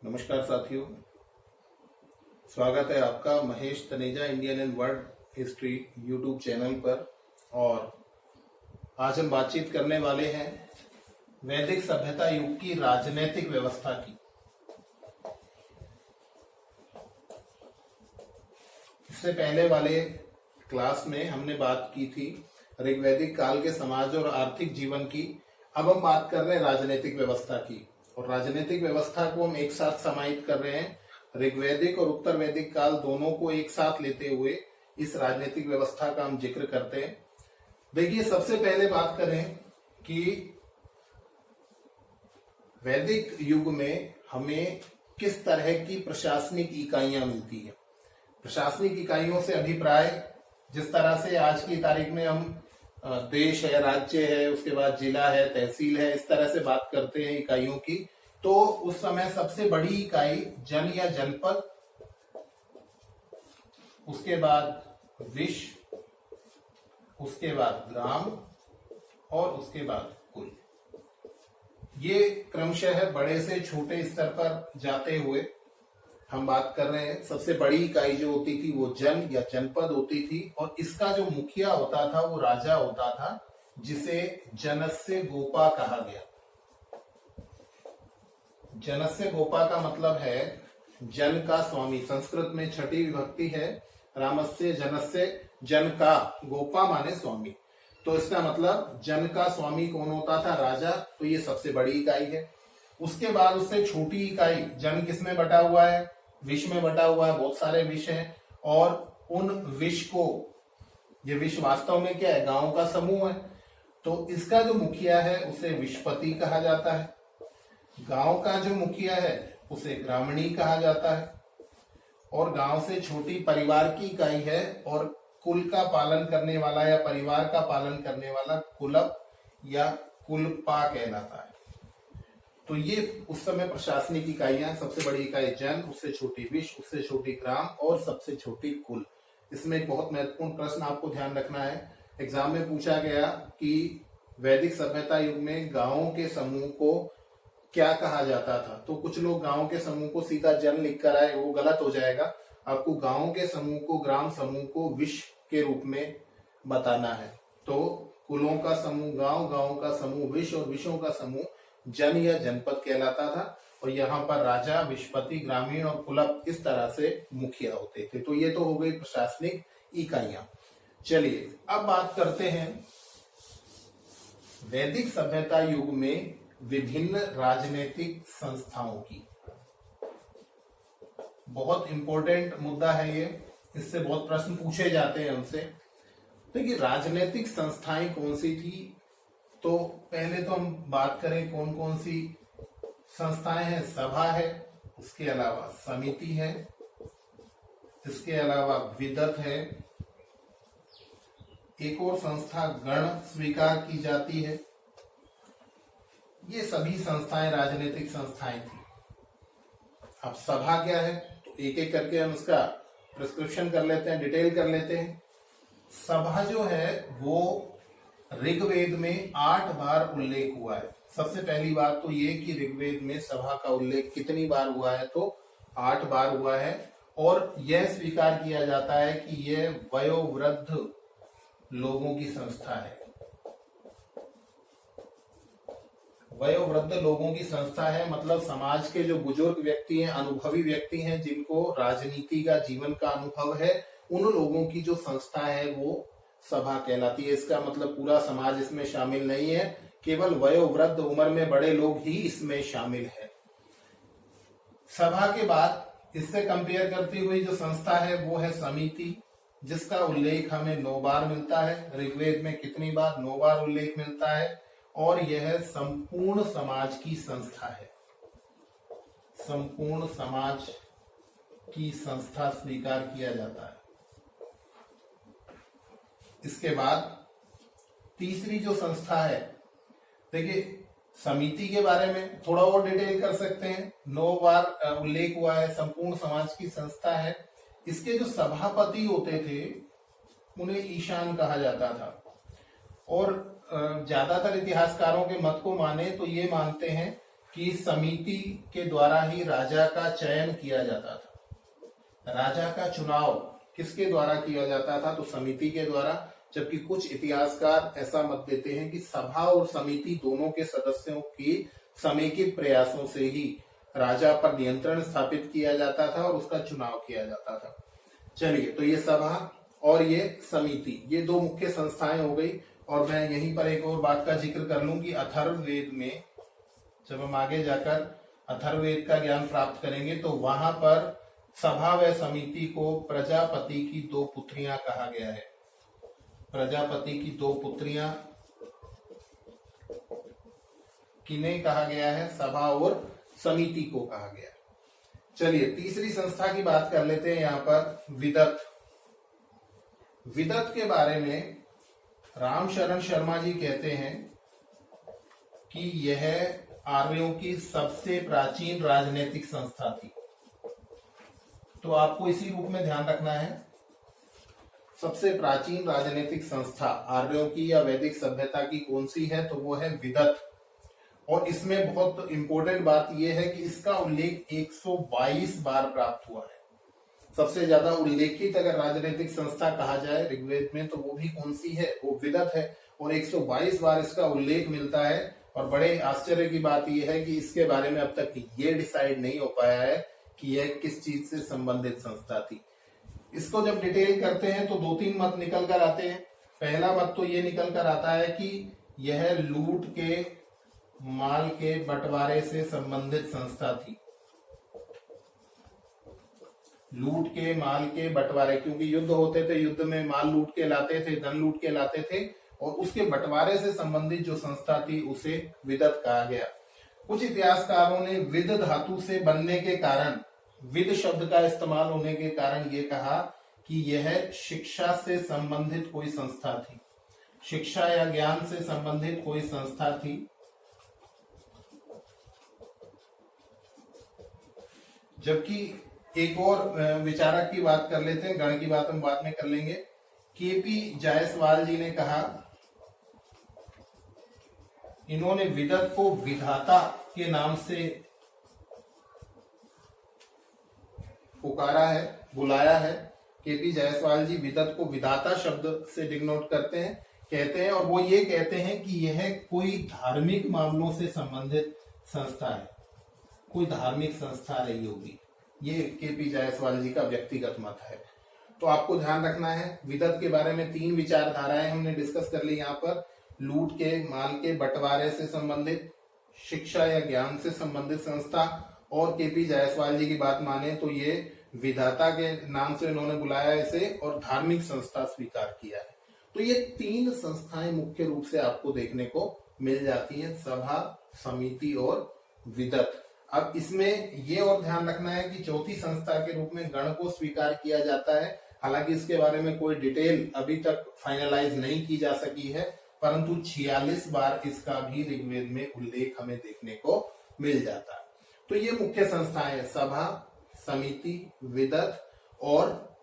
नमस्कार साथियों, स्वागत है आपका Mahesh Taneja Indian and world history YouTube channel पर। और आज हम बातचीत करने वाले हैं वैदिक सभ्यता युग की राजनीतिक व्यवस्था की। इससे पहले वाले क्लास में हमने बात की थी ऋग्वैदिक काल के समाज और आर्थिक जीवन की। अब हम बात कर रहे हैं राजनीतिक व्यवस्था की, और राजनीतिक व्यवस्था को हम एक साथ समाहित कर रहे हैं। ऋग्वैदिक और उत्तर वैदिक काल दोनों को एक साथ लेते हुए इस राजनीतिक व्यवस्था का हम जिक्र करते हैं। देखिए, सबसे पहले बात करें कि वैदिक युग में हमें किस तरह की प्रशासनिक इकाइयां मिलती है। प्रशासनिक इकाइयों से अभिप्राय, जिस तरह से आज की तारीख में हम देश है, राज्य है, उसके बाद जिला है, तहसील है, इस तरह से बात करते हैं इकाइयों की, तो उस समय सबसे बड़ी इकाई जन या जनपद, उसके बाद विश्व, उसके बाद ग्राम और उसके बाद कुल। ये क्रमशः बड़े से छोटे स्तर पर जाते हुए हम बात कर रहे हैं। सबसे बड़ी इकाई जो होती थी वो जन या जनपद होती थी, और इसका जो मुखिया होता था वो राजा होता था, जिसे जनस्य गोपा कहा गया। जनस्य गोपा का मतलब है जन का स्वामी। संस्कृत में छठी विभक्ति है, रामस्य जनस्य, जन का, गोपा माने स्वामी। तो इसका मतलब जन का स्वामी कौन होता था? राजा। तो ये सबसे बड़ी इकाई है। उसके बाद उससे छोटी इकाई, जन किसमें बटा हुआ है? विश्व में बटा हुआ है। बहुत सारे विश्व हैं, और उन विश्व को, ये विश्व वास्तव में क्या है? गांव का समूह है। तो इसका जो मुखिया है उसे विश्वपति कहा जाता है। गांव का जो मुखिया है उसे ग्रामणी कहा जाता है। और गांव से छोटी परिवार की इकाई है, और कुल का पालन करने वाला या परिवार का पालन करने वाला कुलप या कुलपा कहलाता है। तो ये उस समय प्रशासनिक इकाइयां, सबसे बड़ी इकाई जन, उससे छोटी विश्व, उससे छोटी ग्राम और सबसे छोटी कुल। इसमें एक बहुत महत्वपूर्ण प्रश्न आपको ध्यान रखना है। एग्जाम में पूछा गया कि वैदिक सभ्यता युग में गांवों के समूह को क्या कहा जाता था। तो कुछ लोग गांव के समूह को सीधा जन लिख कर आए, वो गलत हो जाएगा। आपको गांव के समूह को, ग्राम समूह को विश्व के रूप में बताना है। तो कुलों का समूह गांव, गांव का समूह विश्व, और विश्वों का समूह जन या जनपद कहलाता था। और यहाँ पर राजा, विश्वपति, ग्रामीण और कुलप इस तरह से मुखिया होते थे। तो ये तो हो गई प्रशासनिक इकाइयां। चलिए अब बात करते हैं वैदिक सभ्यता युग में विभिन्न राजनीतिक संस्थाओं की। बहुत इंपॉर्टेंट मुद्दा है ये, इससे बहुत प्रश्न पूछे जाते हैं हमसे। देखिए, राजनीतिक संस्थाएं कौन सी थी, तो पहले तो हम बात करें कौन कौन सी संस्थाएं हैं। सभा है, उसके अलावा समिति है, इसके अलावा विदत है, एक और संस्था गण स्वीकार की जाती है। ये सभी संस्थाएं राजनीतिक संस्थाएं थी। अब सभा क्या है, तो एक एक करके हम इसका प्रिस्क्रिप्शन कर लेते हैं, डिटेल कर लेते हैं। सभा जो है वो ऋग्वेद में 8 बार उल्लेख हुआ है। सबसे पहली बात तो ये कि ऋग्वेद में सभा का उल्लेख कितनी बार हुआ है, तो 8 बार हुआ है। और यह स्वीकार किया जाता है कि यह वयोवृद्ध लोगों की संस्था है। वयोवृद्ध लोगों की संस्था है, मतलब समाज के जो बुजुर्ग व्यक्ति हैं, अनुभवी व्यक्ति हैं, जिनको राजनीति का, जीवन का अनुभव है, उन लोगों की जो संस्था है वो सभा कहलाती है। इसका मतलब पूरा समाज इसमें शामिल नहीं है, केवल वयोवृद्ध, उम्र में बड़े लोग ही इसमें शामिल है। सभा के बाद इससे कंपेयर करती हुई जो संस्था है वो है समिति, जिसका उल्लेख हमें 9 बार मिलता है। ऋग्वेद में कितनी बार? 9 बार उल्लेख मिलता है। और यह संपूर्ण समाज की संस्था है। संपूर्ण समाज की संस्था स्वीकार किया जाता है। इसके बाद तीसरी जो संस्था है, देखिए समिति के बारे में थोड़ा और डिटेल कर सकते हैं। 9 बार उल्लेख हुआ है, संपूर्ण समाज की संस्था है। इसके जो सभापति होते थे उन्हें ईशान कहा जाता था। और ज्यादातर इतिहासकारों के मत को माने तो ये मानते हैं कि समिति के द्वारा ही राजा का चयन किया जाता था। राजा का चुनाव किसके द्वारा किया जाता था? तो समिति के द्वारा। जबकि कुछ इतिहासकार ऐसा मत देते हैं कि सभा और समिति दोनों के सदस्यों की समेकित प्रयासों से ही राजा पर नियंत्रण स्थापित किया जाता था और उसका चुनाव किया जाता था। चलिए, तो ये सभा और ये समिति, ये दो मुख्य संस्थाएं हो गई। और मैं यहीं पर एक और बात का जिक्र कर लूं कि अथर्ववेद में जब हम आगे जाकर अथर्ववेद का ज्ञान प्राप्त करेंगे तो वहां पर सभा व समिति को प्रजापति की दो पुत्रियां कहा गया है। प्रजापति की दो पुत्रियां किन्हें कहा गया है? सभा और समिति को कहा गया। चलिए, तीसरी संस्था की बात कर लेते हैं। यहाँ पर विदत। विदत के बारे में रामशरण शर्मा जी कहते हैं कि यह आर्यों की सबसे प्राचीन राजनीतिक संस्था थी। तो आपको इसी रूप में ध्यान रखना है। सबसे प्राचीन राजनीतिक संस्था आर्यों की या वैदिक सभ्यता की कौन सी है? तो वो है विदत। और इसमें बहुत इंपॉर्टेंट बात यह है कि इसका उल्लेख 122 बार प्राप्त हुआ है। सबसे ज्यादा उल्लेखित अगर राजनीतिक संस्था कहा जाए ऋग्वेद में तो वो भी कौन सी है? वो विदत है। और 122 बार इसका उल्लेख मिलता है। और बड़े आश्चर्य की बात यह है कि इसके बारे में अब तक ये डिसाइड नहीं हो पाया है कि यह किस चीज से संबंधित संस्था थी। इसको जब डिटेल करते हैं तो 2-3 मत निकल कर आते हैं। पहला मत तो ये निकल कर आता है कि यह लूट के माल के बंटवारे से संबंधित संस्था थी। लूट के माल के बंटवारे, क्योंकि युद्ध होते थे, युद्ध में माल लूट के लाते थे, धन लूट के लाते थे, और उसके बंटवारे से संबंधित जो संस्था थी उसे विदत कहा गया। कुछ इतिहासकारों ने विद धातु से बनने के कारण, विद शब्द का इस्तेमाल होने के कारण ये कहा कि यह शिक्षा से संबंधित कोई संस्था थी, शिक्षा या ज्ञान से संबंधित कोई संस्था थी। जबकि एक और विचारक की बात कर लेते हैं, गण की बात हम बाद में कर लेंगे। केपी जायसवाल जी ने कहा, इन्होंने विदत को विधाता के नाम से पुकारा है, बुलाया है। केपी जायसवाल जी विदत को विधाता शब्द से डिनोट करते हैं, कहते हैं, और वो ये कहते हैं कि यह कोई धार्मिक मामलों से संबंधित संस्था है, कोई धार्मिक संस्था रही होगी। ये केपी जायसवाल जी का व्यक्तिगत मत है। तो आपको ध्यान रखना है, विदत के बारे में 3 विचारधाराएं हमने डिस्कस कर ली यहाँ पर। लूट के माल के बंटवारे से संबंधित, शिक्षा या ज्ञान से संबंधित संस्था, और केपी जायसवाल जी की बात माने तो ये विधाता के नाम से इन्होंने बुलाया इसे, और धार्मिक संस्था स्वीकार किया है। तो ये 3 संस्थाएं मुख्य रूप से आपको देखने को मिल जाती हैं, सभा, समिति और विदत। अब इसमें ये और ध्यान रखना है कि चौथी संस्था के रूप में गण को स्वीकार किया जाता है। हालांकि इसके बारे में कोई डिटेल अभी तक फाइनलाइज नहीं की जा सकी है, परंतु 46 बार इसका भी ऋग्वेद में उल्लेख हमें देखने को मिल जाता है। तो ये मुख्य संस्थाएं, सभा, समिति, विदत और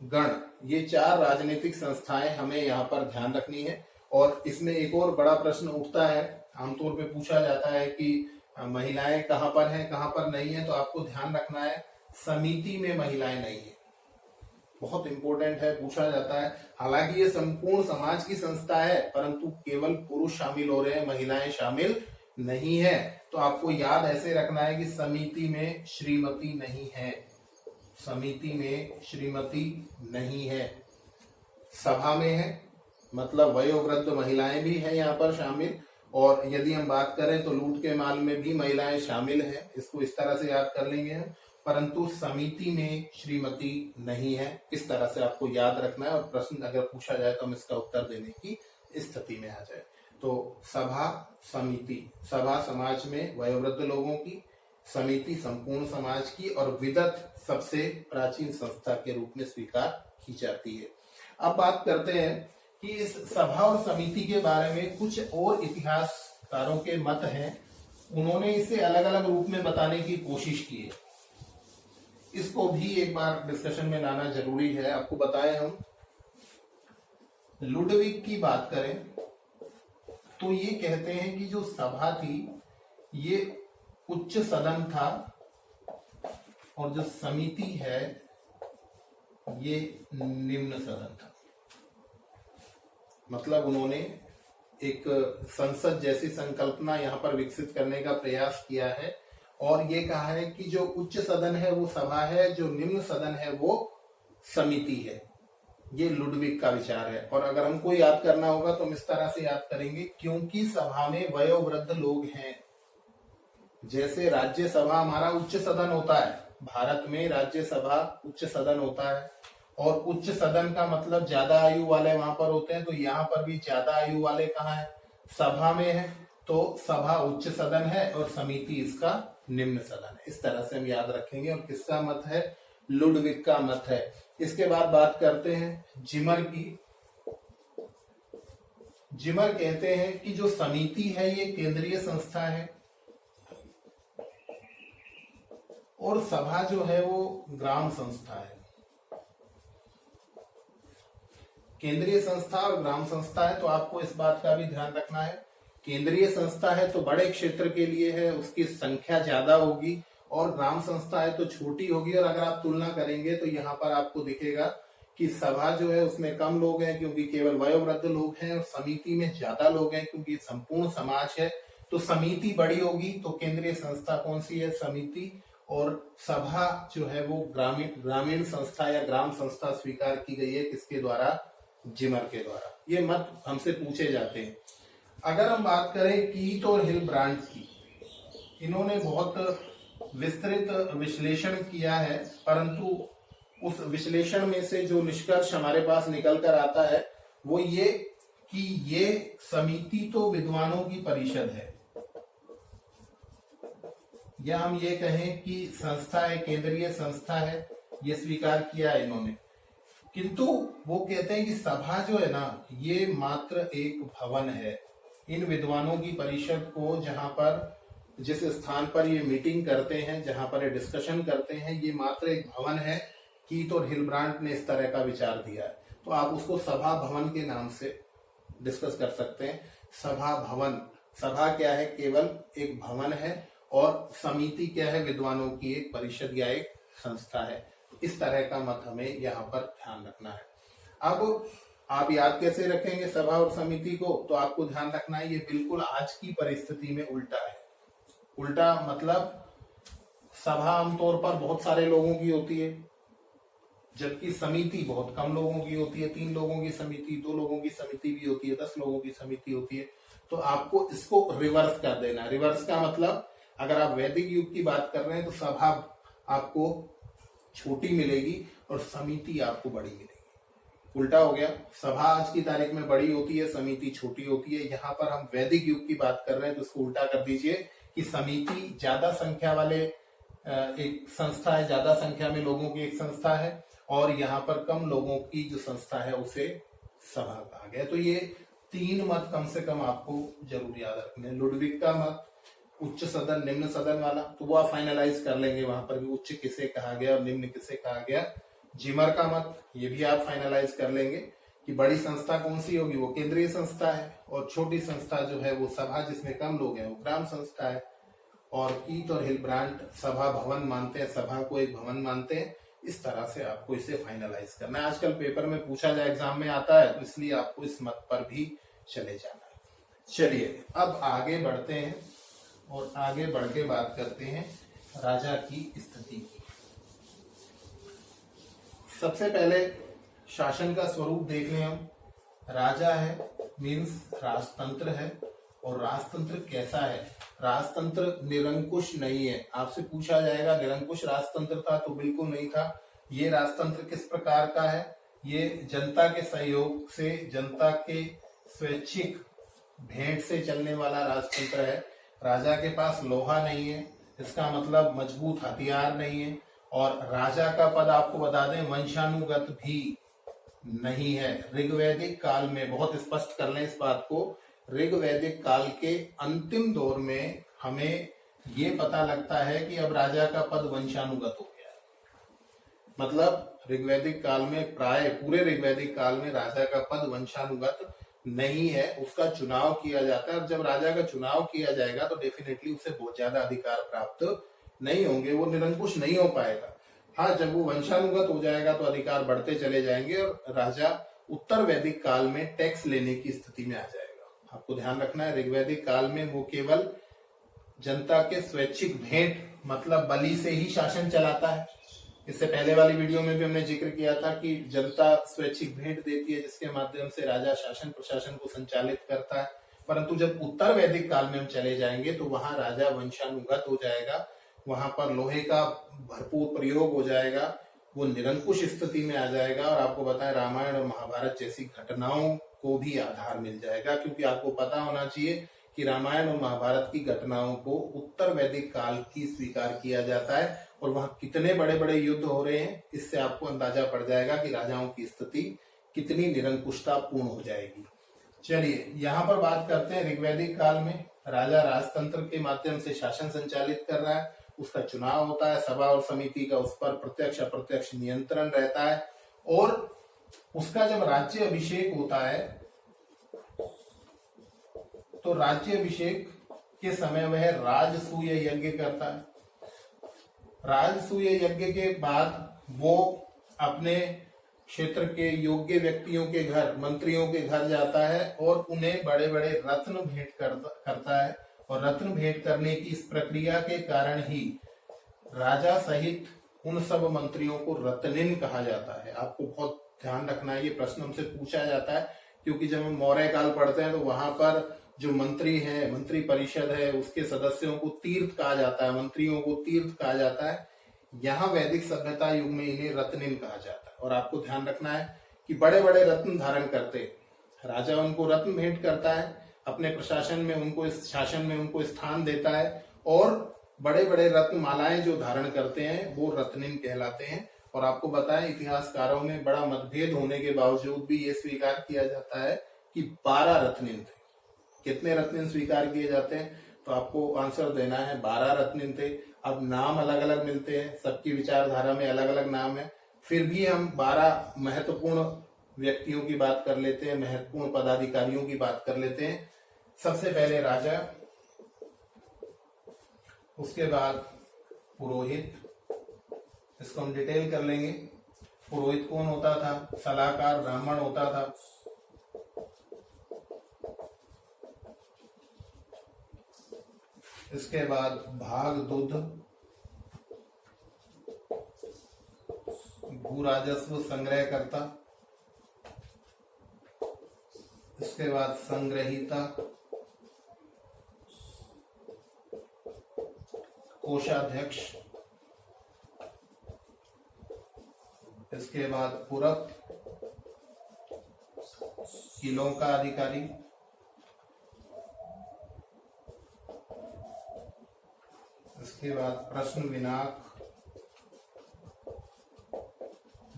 गण, ये 4 राजनीतिक संस्थाएं हमें यहाँ पर ध्यान रखनी है। और इसमें एक और बड़ा प्रश्न उठता है, आमतौर पे पूछा जाता है कि महिलाएं कहाँ पर हैं, कहाँ पर नहीं है। तो आपको ध्यान रखना है, समिति में महिलाएं नहीं है, बहुत इंपॉर्टेंट है, पूछा जाता है। हालांकि ये संपूर्ण समाज की संस्था है, परंतु केवल पुरुष शामिल हो रहे हैं, महिलाएं शामिल नहीं है। तो आपको याद ऐसे रखना है कि समिति में श्रीमती नहीं है, समिति में श्रीमती नहीं है। सभा में है, मतलब वयोवृद्ध महिलाएं भी हैं यहाँ पर शामिल। और यदि हम बात करें तो लूट के माल में भी महिलाएं शामिल हैं, इसको इस तरह से याद कर लेंगे हम। परंतु समिति में श्रीमती नहीं है, इस तरह से आपको याद रखना है। और प्रश्न अगर पूछा जाए तो हम इसका उत्तर देने की स्थिति में आ जाए। तो सभा, समिति, सभा समाज में वयोवृद्ध लोगों की, समिति संपूर्ण समाज की, और विदत सबसे प्राचीन संस्था के रूप में स्वीकार की जाती है। अब बात करते हैं कि इस सभा और समिति के बारे में कुछ और इतिहासकारों के मत हैं, उन्होंने इसे अलग अलग रूप में बताने की कोशिश की है। इसको भी एक बार डिस्कशन में लाना जरूरी है। आपको बताएं, हम लुडविग की बात करें तो ये कहते हैं कि जो सभा थी ये उच्च सदन था और जो समिति है ये निम्न सदन था। मतलब उन्होंने एक संसद जैसी संकल्पना यहाँ पर विकसित करने का प्रयास किया है और ये कहा है कि जो उच्च सदन है वो सभा है, जो निम्न सदन है वो समिति है। ये लुडविग का विचार है। और अगर हमको याद करना होगा तो हम इस तरह से याद करेंगे, क्योंकि सभा में वयोवृद्ध लोग हैं। जैसे राज्यसभा हमारा उच्च सदन होता है, भारत में राज्यसभा उच्च सदन होता है और उच्च सदन का मतलब ज्यादा आयु वाले वहां पर होते हैं। तो यहाँ पर भी ज्यादा आयु वाले कहाँ है? सभा में है। तो सभा उच्च सदन है और समिति इसका निम्न सदन है। इस तरह से हम याद रखेंगे। और किसका मत है? लुडविग का मत है। इसके बाद बात करते हैं जिमर की। जिमर कहते हैं कि जो समिति है ये केंद्रीय संस्था है और सभा जो है वो ग्राम संस्था है। केंद्रीय संस्था और ग्राम संस्था है तो आपको इस बात का भी ध्यान रखना है। केंद्रीय संस्था है तो बड़े क्षेत्र के लिए है, उसकी संख्या ज्यादा होगी, और ग्राम संस्था है तो छोटी होगी। और अगर आप तुलना करेंगे तो यहाँ पर आपको दिखेगा कि सभा जो है उसमें कम लोग हैं क्योंकि केवल वयोवृद्ध लोग हैं, और समिति में ज्यादा लोग हैं क्योंकि संपूर्ण समाज है। तो समिति बड़ी होगी। तो केंद्रीय संस्था कौन सी है? समिति। और सभा जो है वो ग्रामीण संस्था या ग्राम संस्था स्वीकार की गई है। किसके द्वारा? जिमर के द्वारा। ये मत हमसे पूछे जाते हैं। अगर हम बात करें कीथ और हिलब्रांड की, इन्होंने बहुत विस्तृत विश्लेषण किया है, परंतु उस विश्लेषण में से जो निष्कर्ष हमारे पास निकल कर आता है वो ये कि ये समिति तो विद्वानों की परिषद है, या हम ये कहें कि संस्था है, केंद्रीय संस्था है, ये स्वीकार किया है इन्होंने। किंतु वो कहते हैं कि सभा जो है ना ये मात्र एक भवन है। इन विद्वानों की परिषद को जहां पर जिस स्थान पर ये मीटिंग करते हैं, जहां पर ये डिस्कशन करते हैं, ये मात्र एक भवन है। कीथ और हिलब्रांड ने इस तरह का विचार दिया है। तो आप उसको सभा भवन के नाम से डिस्कस कर सकते हैं। सभा भवन, सभा क्या है? केवल एक भवन है, और समिति क्या है? विद्वानों की एक परिषद या एक संस्था है। इस तरह का मत हमें यहाँ पर ध्यान रखना है। अब आप याद कैसे रखेंगे सभा और समिति को? तो आपको ध्यान रखना है ये बिल्कुल आज की परिस्थिति में उल्टा है। उल्टा मतलब सभा आमतौर पर बहुत सारे लोगों की होती है, जबकि समिति बहुत कम लोगों की होती है। 3 लोगों की समिति, 2 लोगों की समिति भी होती है, 10 लोगों की समिति होती है। तो आपको इसको रिवर्स कर देना है। रिवर्स का मतलब, अगर आप वैदिक युग की बात कर रहे हैं तो सभा आपको छोटी मिलेगी और समिति आपको बड़ी मिलेगी। उल्टा हो गया, सभा आज की तारीख में बड़ी होती है, समिति छोटी होती है। यहाँ पर हम वैदिक युग की बात कर रहे हैं तो इसको उल्टा कर दीजिए कि समिति ज्यादा संख्या वाले एक संस्था है, ज्यादा संख्या में लोगों की एक संस्था है, और यहाँ पर कम लोगों की जो संस्था है उसे सभा कहा गया। तो ये 3 मत कम से कम आपको जरूर याद रखने। लुडविग का मत उच्च सदन निम्न सदन वाला, तो वो आप फाइनलाइज कर लेंगे वहां पर भी उच्च किसे कहा गया और निम्न किसे कहा गया। जिमर का मत, ये भी आप फाइनलाइज कर लेंगे कि बड़ी संस्था कौन सी होगी? वो केंद्रीय संस्था है, और छोटी संस्था जो है वो सभा जिसमें कम लोग हैं वो ग्राम संस्था है। और कीथ और हिलब्रांड सभा भवन मानते हैं, सभा को एक भवन मानते हैं। इस तरह से आपको इसे फाइनलाइज करना है। आजकल पेपर में पूछा जाए, एग्जाम में आता है, तो इसलिए आपको इस मत पर भी चले जाना है। चलिए अब आगे बढ़ते हैं और आगे बढ़ के बात करते हैं राजा की स्थिति की। सबसे पहले शासन का स्वरूप देख लें हम। राजा है मीन्स राजतंत्र है, और राजतंत्र कैसा है? राजतंत्र निरंकुश नहीं है। आपसे पूछा जाएगा निरंकुश राजतंत्र था, तो बिल्कुल नहीं था। ये राजतंत्र किस प्रकार का है? ये जनता के सहयोग से, जनता के स्वैच्छिक भेंट से चलने वाला राजतंत्र है। राजा के पास लोहा नहीं है, इसका मतलब मजबूत हथियार नहीं है। और राजा का पद आपको बता दें वंशानुगत भी नहीं है। ऋग्वैदिक काल में, बहुत स्पष्ट कर लें इस बात को, ऋग्वैदिक काल के अंतिम दौर में हमें ये पता लगता है कि अब राजा का पद वंशानुगत हो गया। मतलब ऋग्वैदिक काल में, प्राय पूरे ऋग्वैदिक काल में राजा का पद वंशानुगत नहीं है, उसका चुनाव किया जाता है। और जब राजा का चुनाव किया जाएगा तो डेफिनेटली उसे बहुत ज्यादा अधिकार प्राप्त नहीं होंगे, वो निरंकुश नहीं हो पाएगा। हाँ, जब वो वंशानुगत हो जाएगा तो अधिकार बढ़ते चले जाएंगे और राजा उत्तर वैदिक काल में टैक्स लेने की स्थिति में आ जाएगा। आपको ध्यान रखना है, ऋग्वैदिक काल में वो केवल जनता के स्वैच्छिक भेंट मतलब बलि से ही शासन चलाता है। इससे पहले वाली वीडियो में भी हमने जिक्र किया था कि जनता स्वैच्छिक भेंट देती है जिसके माध्यम से राजा शासन प्रशासन को संचालित करता है। परंतु जब उत्तर वैदिक काल में हम चले जाएंगे तो वहां राजा वंशानुगत हो जाएगा, वहां पर लोहे का भरपूर प्रयोग हो जाएगा, वो निरंकुश स्थिति में आ जाएगा। और आपको बताएं, रामायण और महाभारत जैसी घटनाओं को भी आधार मिल जाएगा, क्योंकि आपको पता होना चाहिए कि रामायण और महाभारत की घटनाओं को उत्तर वैदिक काल की स्वीकार किया जाता है और वहां कितने बड़े बड़े युद्ध हो रहे हैं, इससे आपको अंदाजा पड़ जाएगा कि राजाओं की स्थिति कितनी निरंकुशता पूर्ण हो जाएगी। चलिए यहाँ पर बात करते हैं, ऋग्वैदिक काल में राजा राजतंत्र के माध्यम से शासन संचालित कर रहा है, उसका चुनाव होता है, सभा और समिति का उस पर प्रत्यक्ष अप्रत्यक्ष नियंत्रण रहता है। और उसका जब राज्य अभिषेक होता है तो राज्य अभिषेक के समय वह राजसूय यज्ञ करता है। राजसूय यज्ञ के बाद वो अपने क्षेत्र के योग्य व्यक्तियों के घर, मंत्रियों के घर जाता है और उन्हें बड़े बड़े रत्न भेंट करता है। और रत्न भेंट करने की इस प्रक्रिया के कारण ही राजा सहित उन सब मंत्रियों को रत्निन कहा जाता है। आपको बहुत ध्यान रखना है, ये प्रश्न हमसे पूछा जाता है, क्योंकि जब हम मौर्य काल पढ़ते हैं तो वहां पर जो मंत्री है, मंत्री परिषद है, उसके सदस्यों को तीर्थ कहा जाता है, मंत्रियों को तीर्थ कहा जाता है। यहाँ वैदिक सभ्यता युग में इन्हें रत्निन कहा जाता है। और आपको ध्यान रखना है कि बड़े बड़े रत्न धारण करते राजा उनको रत्न भेंट करता है, अपने प्रशासन में उनको, इस शासन में उनको स्थान देता है। और बड़े बड़े रत्न मालाएं जो धारण करते हैं वो रत्निन कहलाते हैं। और आपको बताएं, इतिहासकारों में बड़ा मतभेद होने के बावजूद भी ये स्वीकार किया जाता है कि 12 रत्निन थे। कितने रत्निन स्वीकार किए जाते हैं? तो आपको आंसर देना है, 12 रत्निन थे। अब नाम अलग अलग मिलते हैं, सबकी विचारधारा में अलग अलग नाम है, फिर भी हम 12 महत्वपूर्ण व्यक्तियों की बात कर लेते हैं, महत्वपूर्ण पदाधिकारियों की बात कर लेते हैं। सबसे पहले राजा, उसके बाद पुरोहित, इसको हम डिटेल कर लेंगे। पुरोहित कौन होता था? सलाहकार ब्राह्मण होता था। इसके बाद भाग दुध, भू राजस्व संग्रह करता। इसके बाद संग्रहीता, कोषाध्यक्ष। इसके बाद पुरक, किलों का अधिकारी। इसके बाद प्रश्न विनाक,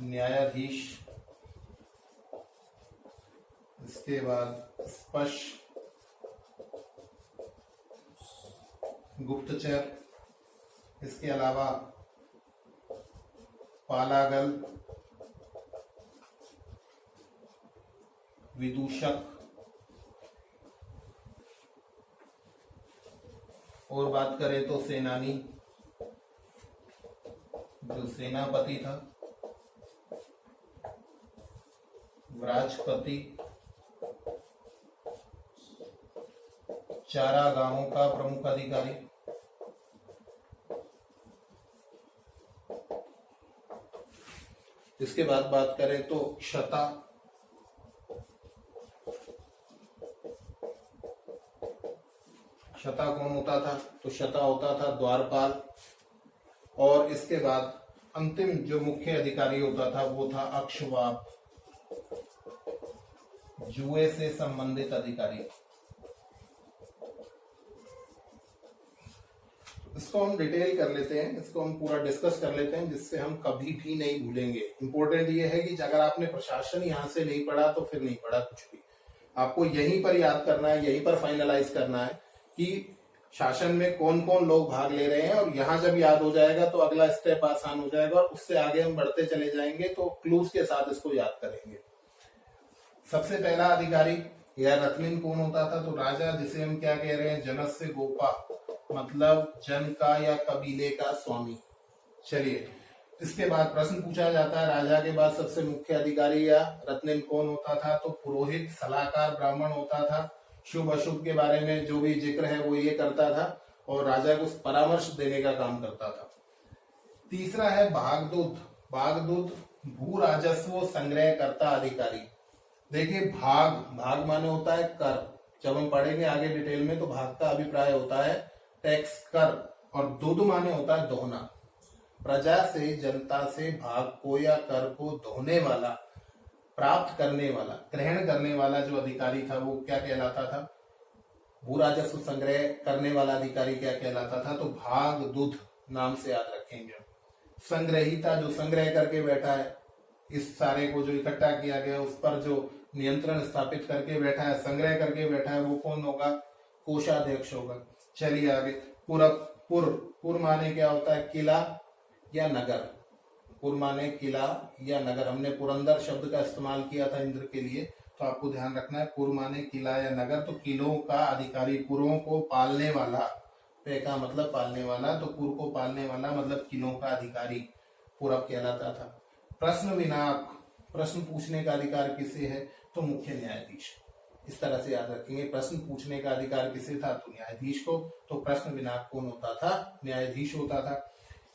न्यायाधीश। इसके बाद स्पश, गुप्तचर। इसके अलावा पालागल, विदूषक। और बात करें तो सेनानी, जो सेनापति था, व्राजपति, चारागाहों का प्रमुख अधिकारी। इसके बाद बात करें तो क्षता, क्षता कौन होता था? तो क्षता होता था द्वारपाल। और इसके बाद अंतिम जो मुख्य अधिकारी होता था वो था अक्षवाप, जुए से संबंधित अधिकारी। इसको हम डिटेल कर लेते हैं, इसको हम पूरा डिस्कस कर लेते हैं, जिससे हम कभी भी नहीं भूलेंगे। इंपॉर्टेंट ये है कि अगर आपने प्रशासन यहाँ से नहीं पढ़ा तो फिर नहीं पढ़ा कुछ भी। आपको यहीं पर याद करना है, यहीं पर फाइनलाइज करना है कि शासन में कौन कौन लोग भाग ले रहे हैं। और यहाँ जब याद हो जाएगा तो अगला स्टेप आसान हो जाएगा और उससे आगे हम बढ़ते चले जाएंगे, तो क्लूज के साथ इसको याद करेंगे। सबसे पहला अधिकारी या रत्निन कौन होता था? तो राजा, जिसे हम क्या कह रहे हैं, जनस्य गोपा, मतलब जन का या कबीले का स्वामी। चलिए, इसके बाद प्रश्न पूछा जाता है, राजा के बाद सबसे मुख्य अधिकारी या रत्निन कौन होता था? तो पुरोहित, सलाहकार, ब्राह्मण होता था। शुभ अशुभ के बारे में जो भी जिक्र है वो ये करता था और राजा को परामर्श देने का काम करता था। तीसरा है भागदूत। भागदूत भू राजस्व संग्रह करता अधिकारी। देखिए, भाग, भाग माने होता है कर। जब हम पढ़ेंगे आगे डिटेल में तो भाग का अभिप्राय होता है टैक्स, कर, और दूध माने होता है दोहना। प्रजा से, जनता से भाग को या कर को दोहने वाला, प्राप्त करने वाला, ग्रहण करने वाला जो अधिकारी था वो क्या कहलाता था? भू राजस्व संग्रह करने वाला अधिकारी क्या कहलाता था? तो भाग दूध नाम से याद रखेंगे। संग्रहिता, जो संग्रह करके बैठा है, इस सारे को जो इकट्ठा किया गया उस पर जो नियंत्रण स्थापित करके बैठा है, संग्रह करके बैठा है, वो कौन होगा? कोषाध्यक्ष होगा। चलिए आगे, पुर माने क्या होता है? किला या नगर। पुर माने किला या नगर। हमने पुरंदर शब्द का इस्तेमाल किया था इंद्र के लिए, तो आपको ध्यान रखना है, पुर माने किला या नगर। तो किलों का अधिकारी, पुरों को पालने वाला, पे का मतलब पालने वाला, तो पुर को पालने वाला मतलब किलों का अधिकारी पुरब कहलाता था। प्रश्न विनाक, प्रश्न पूछने का अधिकार किसे है? तो मुख्य न्यायाधीश। इस तरह से याद रखेंगे, प्रश्न पूछने का अधिकार किसे था? तो न्यायाधीश को। तो प्रश्न विनाक कौन होता था? न्यायाधीश होता था।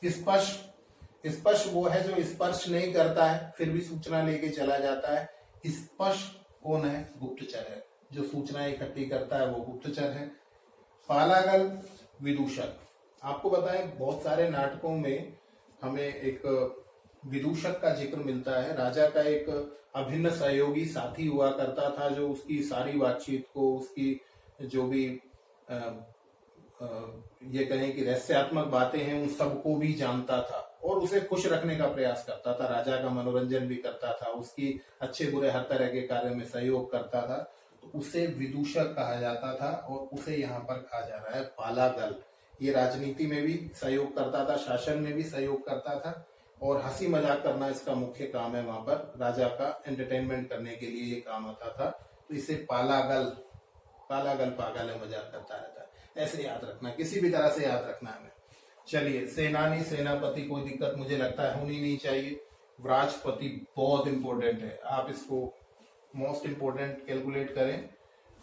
स्पर्श, स्पर्श वो है जो स्पर्श नहीं करता है फिर भी सूचना लेके चला जाता है। स्पर्श कौन है? गुप्तचर है। जो सूचना इकट्ठी करता है वो गुप्तचर है। पालागल, विदूषक। आपको बताएं, बहुत सारे नाटकों में हमें एक विदूषक का जिक्र मिलता है। राजा का एक अभिन्न सहयोगी साथी हुआ करता था जो उसकी सारी बातचीत को, उसकी जो भी ये कहें कि रहस्यात्मक बातें हैं उन सबको भी जानता था और उसे खुश रखने का प्रयास करता था। राजा का मनोरंजन भी करता था, उसकी अच्छे बुरे हर तरह के कार्य में सहयोग करता था। तो उसे विदूषक कहा जाता था और उसे यहाँ पर कहा जा रहा है पालागल। ये राजनीति में भी सहयोग करता था, शासन में भी सहयोग करता था और हंसी मजाक करना इसका मुख्य काम है। वहां पर राजा का एंटरटेनमेंट करने के लिए ये काम आता था। तो इसे पालागल, पालागल पागल है, मजाक करता रहता है, ऐसे याद रखना, किसी भी तरह से याद रखना है हमें। चलिए, सेनानी, सेनापति, कोई दिक्कत मुझे लगता है होनी नहीं चाहिए। व्राजपति बहुत इंपॉर्टेंट है, आप इसको मोस्ट इंपोर्टेंट कैलकुलेट करें।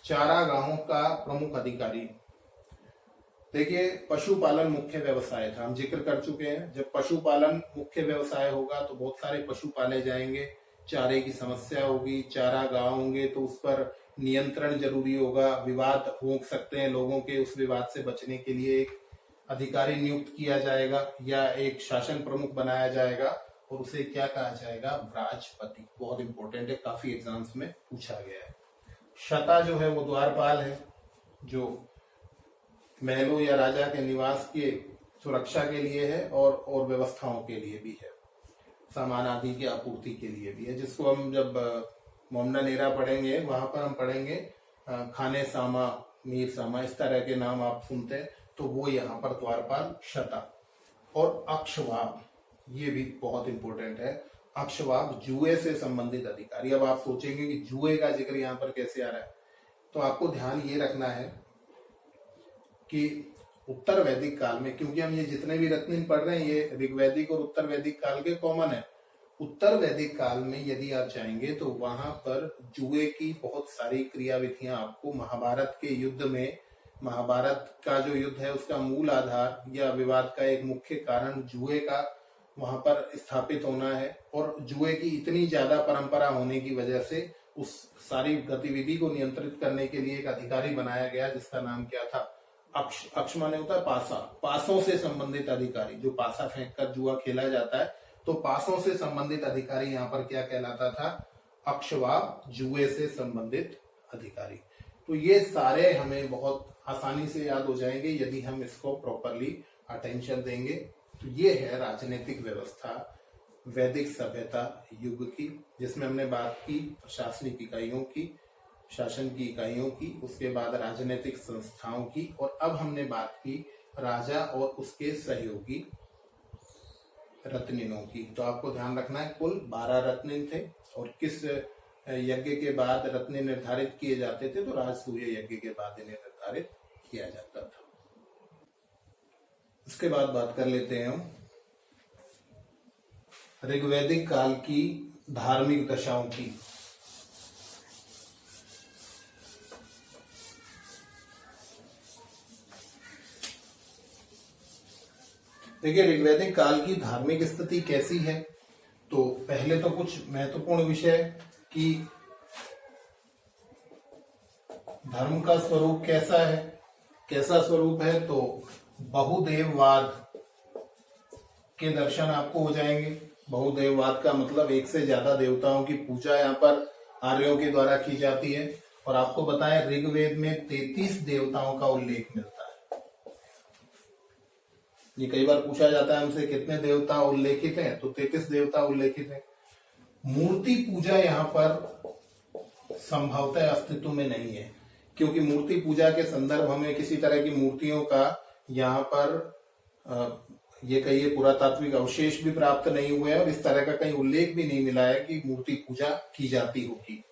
चारागाहों का प्रमुख अधिकारी। देखिए, पशुपालन मुख्य व्यवसाय था, हम जिक्र कर चुके हैं। जब पशुपालन मुख्य व्यवसाय होगा तो बहुत सारे पशु पाले जाएंगे, चारे की समस्या होगी, चारागाह होंगे तो उस पर नियंत्रण जरूरी होगा, विवाद हो सकते हैं लोगों के, उस विवाद से बचने के लिए एक अधिकारी नियुक्त किया जाएगा या एक शासन प्रमुख बनाया जाएगा और उसे क्या कहा जाएगा? व्राजपति। बहुत इंपॉर्टेंट है, काफी एग्जाम्स में पूछा गया है। शता जो है वो द्वारपाल है, जो महलों या राजा के निवास के सुरक्षा के लिए है और व्यवस्थाओं के लिए भी है, सामान आदि की आपूर्ति के लिए भी है, जिसको हम जब मोमना नेरा पढ़ेंगे वहां पर हम पढ़ेंगे खाने सामा, मीर सामा, इस तरह के नाम आप सुनते हैं, तो वो यहाँ पर द्वारपाल, शता। और अक्षवाब, ये भी बहुत इंपॉर्टेंट है। अक्षवाब जुए से संबंधित अधिकारी। अब आप सोचेंगे कि जुए का जिक्र यहाँ पर कैसे आ रहा है, तो आपको ध्यान ये रखना है कि उत्तर वैदिक काल में, क्योंकि हम ये जितने भी रत्न पढ़ रहे हैं ये ऋग्वैदिक और उत्तर वैदिक काल के कॉमन है। उत्तर वैदिक काल में यदि आप जाएंगे तो वहां पर जुए की बहुत सारी क्रियाविधियां आपको महाभारत के युद्ध में, महाभारत का जो युद्ध है उसका मूल आधार या विवाद का एक मुख्य कारण जुए का वहां पर स्थापित होना है। और जुए की इतनी ज्यादा परंपरा होने की वजह से उस सारी गतिविधि को नियंत्रित करने के लिए एक अधिकारी बनाया गया जिसका नाम क्या था? अक्ष। अक्ष माने होता है पासा, पासों से संबंधित अधिकारी। जो पासा फेंक कर जुआ खेला जाता है तो पासों से संबंधित अधिकारी यहाँ पर क्या कहलाता था? अक्षवाब, जुए से संबंधित अधिकारी। तो ये सारे हमें बहुत आसानी से याद हो जाएंगे यदि हम इसको प्रॉपरली अटेंशन देंगे। तो ये है राजनीतिक व्यवस्था वैदिक सभ्यता युग की, जिसमें हमने बात की प्रशासनिक इकाइयों की, शासन की इकाइयों की, उसके बाद राजनीतिक संस्थाओं की, और अब हमने बात की राजा और उसके सहयोगी रत्निनों की। तो आपको ध्यान रखना है कुल 12 रत्निन थे और किस यज्ञ के बाद रत्न निर्धारित किए जाते थे, तो राजसूय यज्ञ के बाद इन्हें निर्धारित किया जाता था। उसके बाद बात कर लेते हैं हम ऋग्वैदिक काल की धार्मिक दशाओं की। देखिए, ऋग्वैदिक काल की धार्मिक स्थिति कैसी है, तो पहले तो कुछ महत्वपूर्ण विषय कि धर्म का स्वरूप कैसा है। कैसा स्वरूप है, तो बहुदेववाद के दर्शन आपको हो जाएंगे। बहुदेववाद का मतलब एक से ज्यादा देवताओं की पूजा यहाँ पर आर्यों के द्वारा की जाती है। और आपको बताएं, ऋग्वेद में 33 देवताओं का उल्लेख मिलता है। ये कई बार पूछा जाता है हमसे कितने देवता उल्लेखित हैं, तो 33 देवता उल्लेखित हैं। मूर्ति पूजा यहाँ पर संभवतः अस्तित्व में नहीं है, क्योंकि मूर्ति पूजा के संदर्भ में किसी तरह की मूर्तियों का यहाँ पर ये कहिए पुरातात्विक अवशेष भी प्राप्त नहीं हुए हैं, और इस तरह का कहीं उल्लेख भी नहीं मिला है कि मूर्ति पूजा की जाती होगी।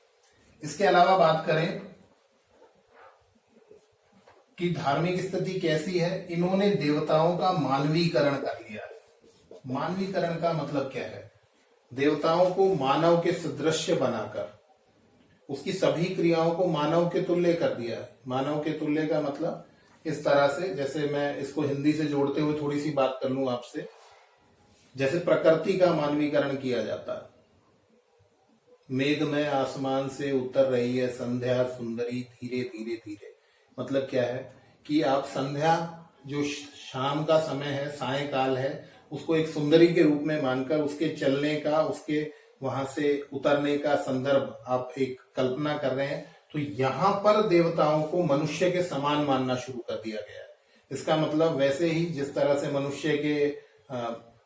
इसके अलावा बात करें कि धार्मिक स्थिति कैसी है, इन्होंने देवताओं का मानवीकरण कर लिया है। मानवीकरण का मतलब क्या है, देवताओं को मानव के सदृश्य बनाकर उसकी सभी क्रियाओं को मानव के तुल्य कर दिया है। मानव के तुल्य का मतलब इस तरह से, जैसे मैं इसको हिंदी से जोड़ते हुए थोड़ी सी बात कर लूं आपसे, जैसे प्रकृति का मानवीकरण किया जाता है। मेघ में आसमान से उतर रही है संध्या सुंदरी धीरे धीरे धीरे, मतलब क्या है कि आप संध्या जो शाम का समय है, सायंकाल है, उसको एक सुंदरी के रूप में मानकर उसके चलने का, उसके वहां से उतरने का संदर्भ आप एक कल्पना कर रहे हैं। तो यहाँ पर देवताओं को मनुष्य के समान मानना शुरू कर दिया गया है। इसका मतलब वैसे ही जिस तरह से मनुष्य के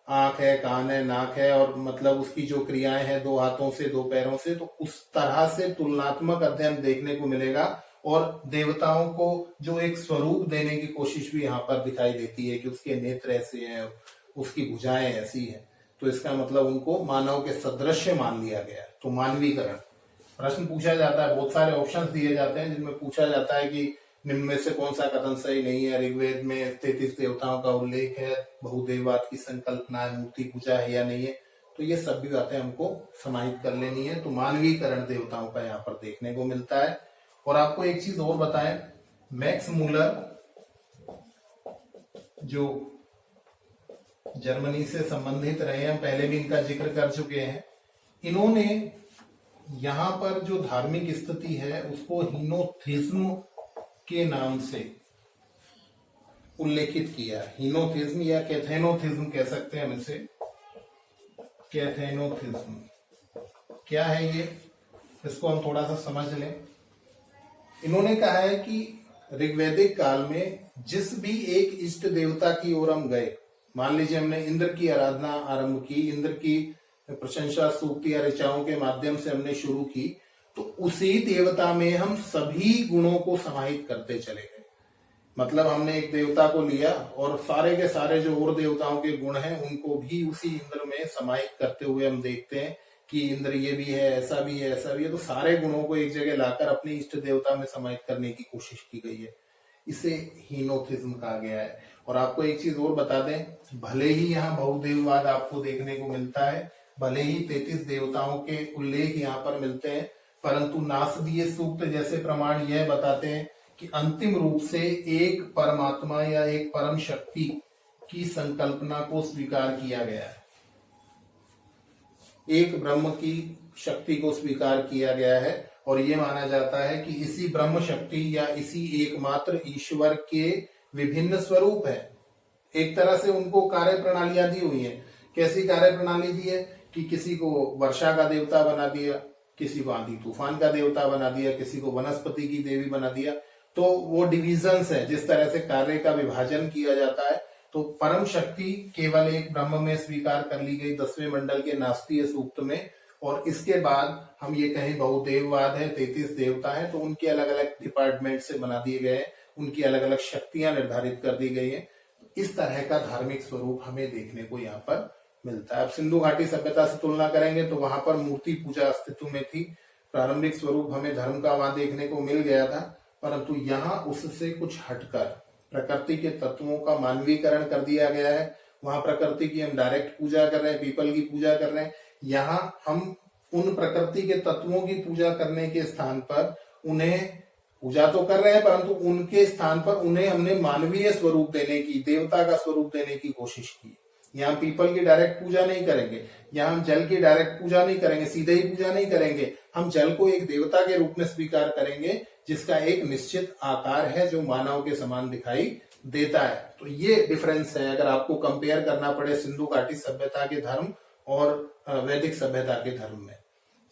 आंख है, कान है, नाक है, और मतलब उसकी जो क्रियाएं हैं 2 हाथों से 2 पैरों से, तो उस तरह से तुलनात्मक अध्ययन देखने को मिलेगा। और देवताओं को जो एक स्वरूप देने की कोशिश भी यहाँ पर दिखाई देती है कि उसके नेत्र ऐसे हैं, उसकी भुजाएं ऐसी हैं, तो इसका मतलब उनको मानव के सदृश्य मान लिया गया। तो मानवीकरण प्रश्न पूछा जाता है, बहुत सारे ऑप्शंस दिए जाते हैं जिनमें पूछा जाता है कि निम्न में से कौन सा कथन सही नहीं है। ऋग्वेद में 33 देवताओं का उल्लेख है, बहुदेववाद की संकल्पना है, मूर्ति पूजा है या नहीं है, तो ये सब भी बातें हमको समाहित कर लेनी है। तो मानवीकरण देवताओं का यहाँ पर देखने को मिलता है। और आपको एक चीज और बताएं, मैक्स मूलर जो जर्मनी से संबंधित रहे हैं, पहले भी इनका जिक्र कर चुके हैं, इन्होंने यहाँ पर जो धार्मिक स्थिति है उसको हीनोथिज्म के नाम से उल्लेखित किया। हीनोथिज्म या कैथेनोथिज्म कह सकते हैं हम इसे। कैथेनोथिज्म क्या है ये, इसको हम थोड़ा सा समझ लें। इन्होंने कहा है कि ऋग्वैदिक काल में जिस भी एक इष्ट देवता की ओर हम गए, मान लीजिए हमने इंद्र की आराधना आरंभ की, इंद्र की प्रशंसा सूक्ति या ऋचाओं के माध्यम से हमने शुरू की, तो उसी देवता में हम सभी गुणों को समाहित करते चले गए। मतलब हमने एक देवता को लिया और सारे के सारे जो और देवताओं के गुण हैं उनको भी उसी इंद्र में समाहित करते हुए हम देखते हैं कि इंद्र ये भी है, ऐसा भी है, ऐसा भी है। तो सारे गुणों को एक जगह लाकर अपने इष्ट देवता में समाहित करने की कोशिश की गई है। इसे हीनोथिज्म कहा गया है। और आपको एक चीज और बता दें, भले ही यहाँ बहुदेववाद आपको देखने को मिलता है, भले ही 33 देवताओं के उल्लेख यहाँ पर मिलते हैं, परंतु नासदीय सूक्त जैसे प्रमाण यह बताते हैं कि अंतिम रूप से एक परमात्मा या एक परम शक्ति की संकल्पना को स्वीकार किया गया है। एक ब्रह्म की शक्ति को स्वीकार किया गया है और यह माना जाता है कि इसी ब्रह्म शक्ति या इसी एकमात्र ईश्वर के विभिन्न स्वरूप है। एक तरह से उनको कार्य प्रणालियां दी हुई हैं। कैसी कार्य प्रणाली दी है कि किसी को वर्षा का देवता बना दिया, किसी को आंधी तूफान का देवता बना दिया, किसी को वनस्पति की देवी बना दिया। तो वो डिविजन्स है, जिस तरह से कार्य का विभाजन किया जाता है। तो परम शक्ति केवल एक ब्रह्म में स्वीकार कर ली गई 10वें मंडल के नास्तीय सूक्त में। और इसके बाद हम ये कहें बहुदेववाद है, 33 देवता है, तो उनके अलग अलग डिपार्टमेंट से बना दिए गए हैं, उनकी अलग अलग शक्तियां निर्धारित कर दी गई हैं। इस तरह का धार्मिक स्वरूप हमें देखने को यहाँ पर मिलता है। अब सिंधु घाटी सभ्यता से तुलना करेंगे तो वहां पर मूर्ति पूजा अस्तित्व में थी, प्रारंभिक स्वरूप हमें धर्म का वहां देखने को मिल गया था, परंतु यहाँ उससे कुछ हटकर प्रकृति के तत्वों का मानवीकरण कर दिया गया है। वहां प्रकृति की हम डायरेक्ट पूजा कर रहे हैं, पीपल की पूजा कर रहे हैं। यहाँ हम उन प्रकृति के तत्वों की पूजा करने के स्थान पर उन्हें पूजा तो कर रहे हैं, परंतु उनके स्थान पर उन्हें हमने मानवीय स्वरूप देने की, देवता का स्वरूप देने की कोशिश की। यहाँ पीपल की डायरेक्ट पूजा नहीं करेंगे, यहाँ हम जल की डायरेक्ट पूजा नहीं करेंगे, सीधे ही पूजा नहीं करेंगे। हम जल को एक देवता के रूप में स्वीकार करेंगे, जिसका एक निश्चित आकार है जो मानव के समान दिखाई देता है। तो ये डिफरेंस है अगर आपको कंपेयर करना पड़े सिंधु घाटी सभ्यता के धर्म और वैदिक सभ्यता के धर्म में।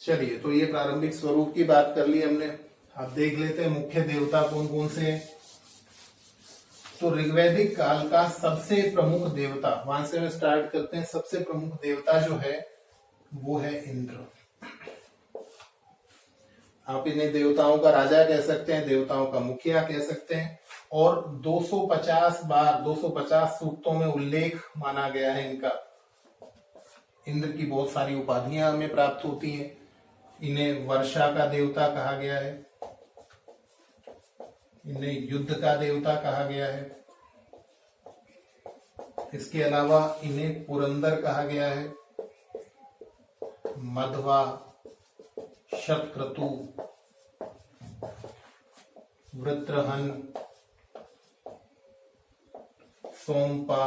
चलिए, तो ये प्रारंभिक स्वरूप की बात कर ली हमने। अब देख लेते हैं मुख्य देवता कौन कौन से हैं। तो ऋग्वैदिक काल का सबसे प्रमुख देवता, वहां से हम स्टार्ट करते हैं। सबसे प्रमुख देवता जो है वो है इंद्र। आप इन्हें देवताओं का राजा कह सकते हैं, देवताओं का मुखिया कह सकते हैं। और 250 सूक्तों में उल्लेख माना गया है इनका। इंद्र की बहुत सारी उपाधियां हमें प्राप्त होती हैं। इन्हें वर्षा का देवता कहा गया है, इन्हें युद्ध का देवता कहा गया है। इसके अलावा इन्हें पुरंदर कहा गया है, मध्वा, शतक्रतु, वृत्रहन, सोमपा,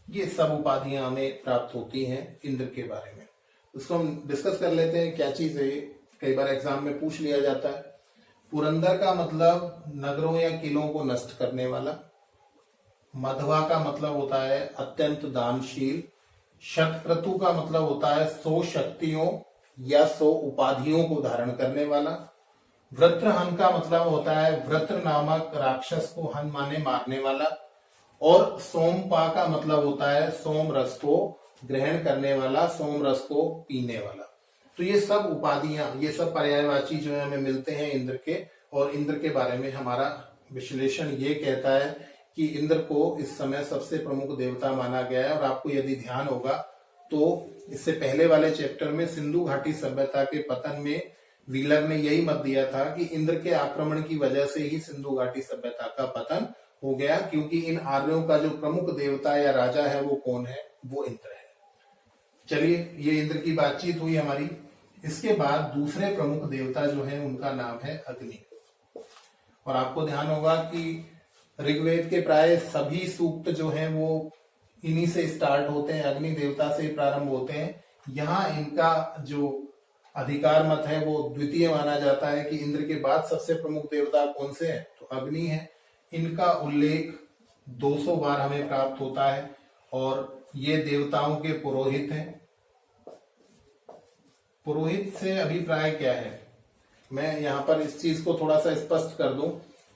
ये सब उपाधियां हमें प्राप्त होती हैं इंद्र के बारे में। उसको हम डिस्कस कर लेते हैं क्या चीज है। कई बार एग्जाम में पूछ लिया जाता है। पुरंदर का मतलब नगरों या किलों को नष्ट करने वाला। मध्वा का मतलब होता है अत्यंत दानशील। शतक्रतु का मतलब होता है 100 शक्तियों या 100 उपाधियों को धारण करने वाला। वृत्रहन का मतलब होता है वृत्र नामक राक्षस को हन माने मारने वाला। और सोमपा का मतलब होता है सोम रस को ग्रहण करने वाला, सोम रस को पीने वाला। तो ये सब उपाधियां, ये सब पर्यायवाची जो है हमें मिलते हैं इंद्र के। और इंद्र के बारे में हमारा विश्लेषण ये कहता है कि इंद्र को इस समय सबसे प्रमुख देवता माना गया है। और आपको यदि ध्यान होगा तो इससे पहले वाले चैप्टर में सिंधु घाटी सभ्यता के पतन में व्हीलर ने यही मत दिया था कि इंद्र के आक्रमण की वजह से ही सिंधु घाटी सभ्यता का पतन हो गया, क्योंकि इन आर्यों का जो प्रमुख देवता या राजा है वो कौन है, वो इंद्र है। चलिए, ये इंद्र की बातचीत हुई हमारी। इसके बाद दूसरे प्रमुख देवता जो है उनका नाम है अग्नि। और आपको ध्यान होगा कि ऋग्वेद के प्राय सभी सूक्त जो हैं वो इन्हीं से स्टार्ट होते हैं, अग्नि देवता से प्रारंभ होते हैं। यहाँ इनका जो अधिकार मत है वो द्वितीय माना जाता है कि इंद्र के बाद सबसे प्रमुख देवता कौन से हैं, तो अग्नि है। इनका उल्लेख 200 बार हमें प्राप्त होता है और ये देवताओं के पुरोहित हैं। पुरोहित से अभिप्राय क्या है, मैं यहाँ पर इस चीज को थोड़ा सा स्पष्ट कर दूं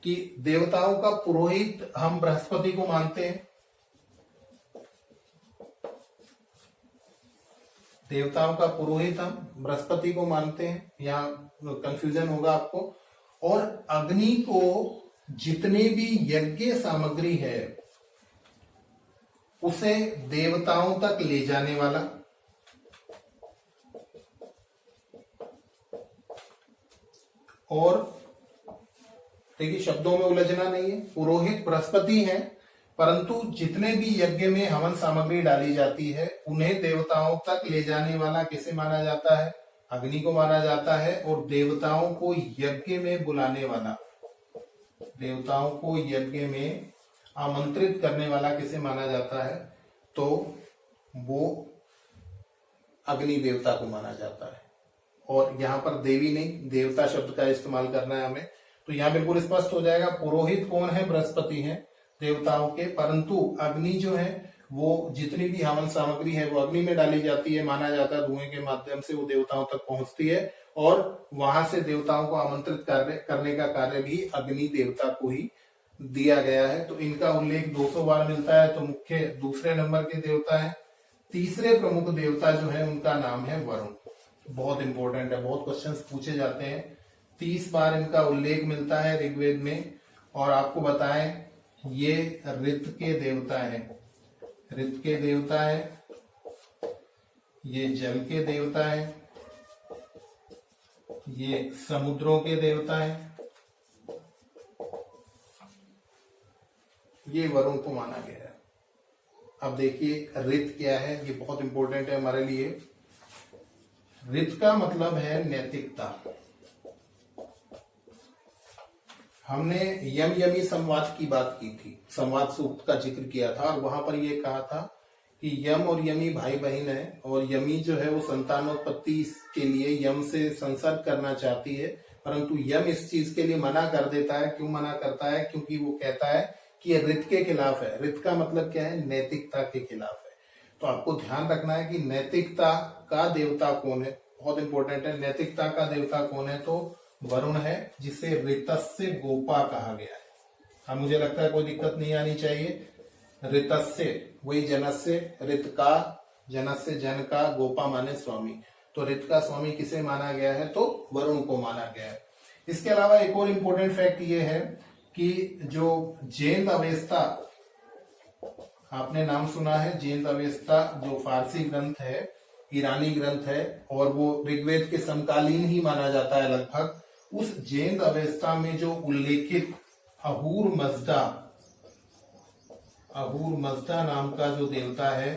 कि देवताओं का पुरोहित हम बृहस्पति को मानते हैं। देवताओं का पुरोहित हम बृहस्पति को मानते हैं, यहाँ कंफ्यूजन होगा आपको। और अग्नि को जितने भी यज्ञ सामग्री है उसे देवताओं तक ले जाने वाला, और देखिए शब्दों में उलझना नहीं है। पुरोहित बृहस्पति हैं, परंतु जितने भी यज्ञ में हवन सामग्री डाली जाती है उन्हें देवताओं तक ले जाने वाला किसे माना जाता है, अग्नि को माना जाता है। और देवताओं को यज्ञ में बुलाने वाला, देवताओं को यज्ञ में आमंत्रित करने वाला किसे माना जाता है, तो वो अग्नि देवता को माना जाता है। और यहाँ पर देवी नहीं, देवता शब्द का इस्तेमाल करना है हमें। तो यहाँ बिल्कुल स्पष्ट हो जाएगा पुरोहित कौन है, बृहस्पति हैं देवताओं के। परंतु अग्नि जो है वो जितनी भी हवन सामग्री है वो अग्नि में डाली जाती है, माना जाता है धुएं के माध्यम से वो देवताओं तक पहुंचती है और वहां से देवताओं को आमंत्रित करने का कार्य भी अग्नि देवता को ही दिया गया है। तो इनका उल्लेख 200 बार मिलता है। तो मुख्य दूसरे नंबर के देवता है। तीसरे प्रमुख देवता जो है उनका नाम है वरुण। बहुत इंपॉर्टेंट है, बहुत क्वेश्चंस पूछे जाते हैं। 30 बार इनका उल्लेख मिलता है ऋग्वेद में। और आपको बताएं ये ऋत के देवता है, ऋत के देवता है, ये जल के देवता है, ये समुद्रों के देवता हैं, ये वरुण को माना गया है। अब देखिए ऋत क्या है, ये बहुत इंपॉर्टेंट है हमारे लिए। ऋत का मतलब है नैतिकता। हमने यम यमी संवाद की बात की थी, संवाद सूक्त का जिक्र किया था और वहां पर यह कहा था कि यम और यमी भाई बहन है और यमी जो है वो संतानोत्पत्ति के लिए यम से संसर्ग करना चाहती है, परंतु यम इस चीज के लिए मना कर देता है। क्यों मना करता है? क्योंकि वो कहता है कि ये ऋत के खिलाफ है। ऋत का मतलब क्या है? नैतिकता के खिलाफ है। तो आपको ध्यान रखना है कि नैतिकता का देवता कौन है, बहुत इंपॉर्टेंट है। नैतिकता का देवता कौन है? तो वरुण है, जिसे ऋतस्य गोपा कहा गया है। अब मुझे लगता है कोई दिक्कत नहीं आनी चाहिए। ऋतस्य वही जनस्य, ऋत का, जनस्य जन का, गोपा माने स्वामी। तो ऋत का स्वामी किसे माना गया है? तो वरुण को माना गया है। इसके अलावा एक और इम्पोर्टेंट फैक्ट ये है कि जो जैन अवेस्ता, आपने नाम सुना है जैन अवेस्ता, जो फारसी ग्रंथ है, ईरानी ग्रंथ है और वो ऋग्वेद के समकालीन ही माना जाता है लगभग। उस जैन अवेस्ता में जो उल्लेखित अहूर मजदा नाम का जो देवता है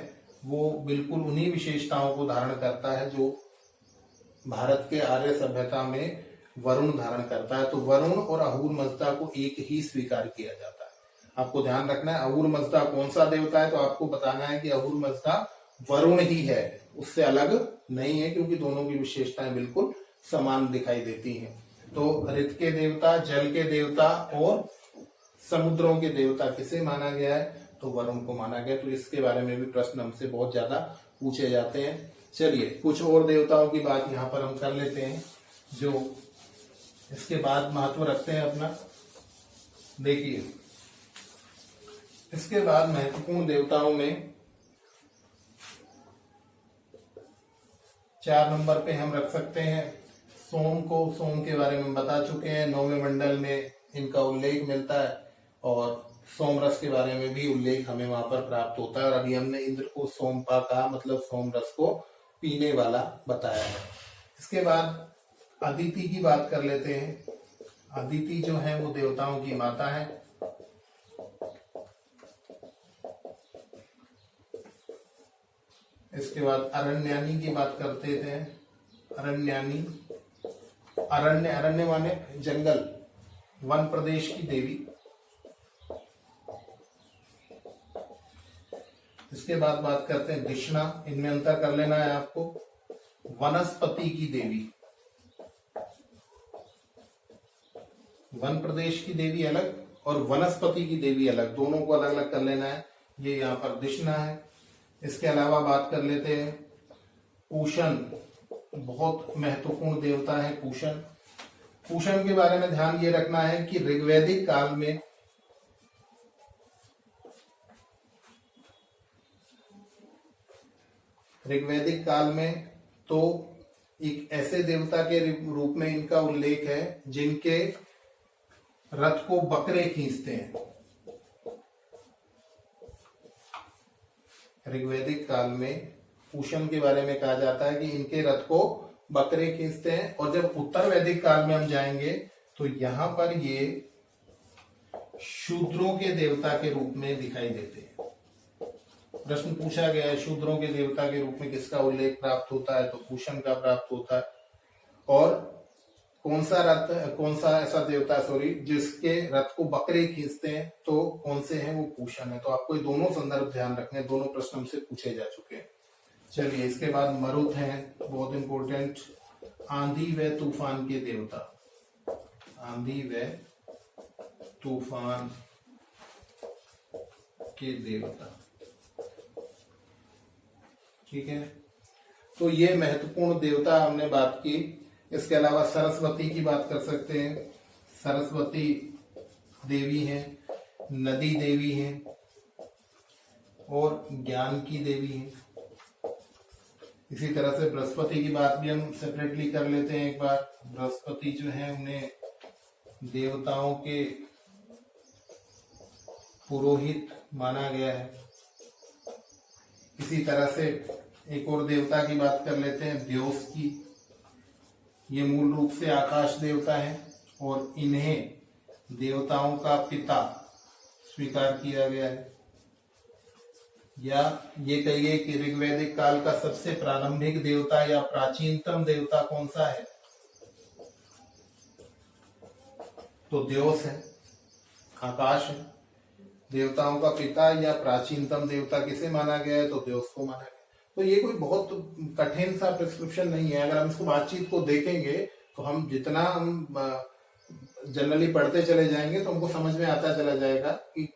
वो बिल्कुल उन्हीं विशेषताओं को धारण करता है जो भारत के आर्य सभ्यता में वरुण धारण करता है। तो वरुण और अहूर मजदा को एक ही स्वीकार किया जाता है। आपको ध्यान रखना है अहूर मजदा कौन सा देवता है, तो आपको बताना है कि अहूर मजदा वरुण ही है, उससे अलग नहीं है, क्योंकि दोनों की विशेषताएं बिल्कुल समान दिखाई देती हैं। तो ऋत के देवता, जल के देवता और समुद्रों के देवता किसे माना गया है? तो वरुण को माना गया। तो इसके बारे में भी प्रश्न हमसे बहुत ज्यादा पूछे जाते हैं। चलिए कुछ और देवताओं की बात यहाँ पर हम कर लेते हैं जो इसके बाद महत्व रखते हैं अपना। देखिए इसके बाद महत्वपूर्ण देवताओं में 4 नंबर पे हम रख सकते हैं सोम को। सोम के बारे में बता चुके हैं, 9वें मंडल में इनका उल्लेख मिलता है और सोम रस के बारे में भी उल्लेख हमें वहां पर प्राप्त होता है। और अभी हमने इंद्र को सोमपा कहा, मतलब सोम रस को पीने वाला बताया है। इसके बाद अदिति की बात कर लेते हैं। अदिति जो है वो देवताओं की माता है। इसके बाद अरण्यानी की बात करते थे। अरण्यानी, अरण्य माने जंगल, वन प्रदेश की देवी। इसके बाद बात करते हैं दिशना, इनमें अंतर कर लेना है आपको। वनस्पति की देवी, वन प्रदेश की देवी अलग और वनस्पति की देवी अलग, दोनों को अलग अलग कर लेना है। ये यहाँ पर दिशना है। इसके अलावा बात कर लेते हैं पूषण, बहुत महत्वपूर्ण देवता है पूषण। पूषण के बारे में ध्यान ये रखना है कि ऋग्वैदिक काल में तो एक ऐसे देवता के रूप में इनका उल्लेख है जिनके रथ को बकरे खींचते हैं। ऋग्वैदिक काल में पूषण के बारे में कहा जाता है कि इनके रथ को बकरे खींचते हैं। और जब उत्तर वैदिक काल में हम जाएंगे तो यहाँ पर ये शूद्रों के देवता के रूप में दिखाई देते हैं। प्रश्न पूछा गया है शूद्रों के देवता के रूप में किसका उल्लेख प्राप्त होता है, तो पूषण का प्राप्त होता है। और कौन सा ऐसा देवता जिसके रथ को बकरे खींचते हैं, तो कौन से हैं? वो पूषण है। तो आपको ये दोनों संदर्भ ध्यान रखने, दोनों प्रश्न हमसे पूछे जा चुके हैं। चलिए इसके बाद मरुत हैं, बहुत इंपॉर्टेंट, आंधी व तूफान के देवता। आंधी व तूफान के देवता, ठीक है। तो ये महत्वपूर्ण देवता हमने बात की। इसके अलावा सरस्वती की बात कर सकते हैं। सरस्वती देवी हैं, नदी देवी हैं और ज्ञान की देवी हैं। इसी तरह से बृहस्पति की बात भी हम सेपरेटली कर लेते हैं एक बार। बृहस्पति जो है उन्हें देवताओं के पुरोहित माना गया है। इसी तरह से एक और देवता की बात कर लेते हैं, द्योस की। ये मूल रूप से आकाश देवता है और इन्हें देवताओं का पिता स्वीकार किया गया है। या ये कहिए कि ऋग्वैदिक काल का सबसे प्रारंभिक देवता या प्राचीनतम देवता कौन सा है? तो द्योस है, आकाश है। देवताओं का पिता या प्राचीनतम देवता किसे माना गया है? तो द्योस को माना गया। तो ये कोई बहुत कठिन सा प्रिस्क्रिप्शन नहीं है। अगर हम इसको बातचीत को देखेंगे तो हम जितना हम जनरली पढ़ते चले जाएंगे तो हमको समझ में आता चला जाएगा कि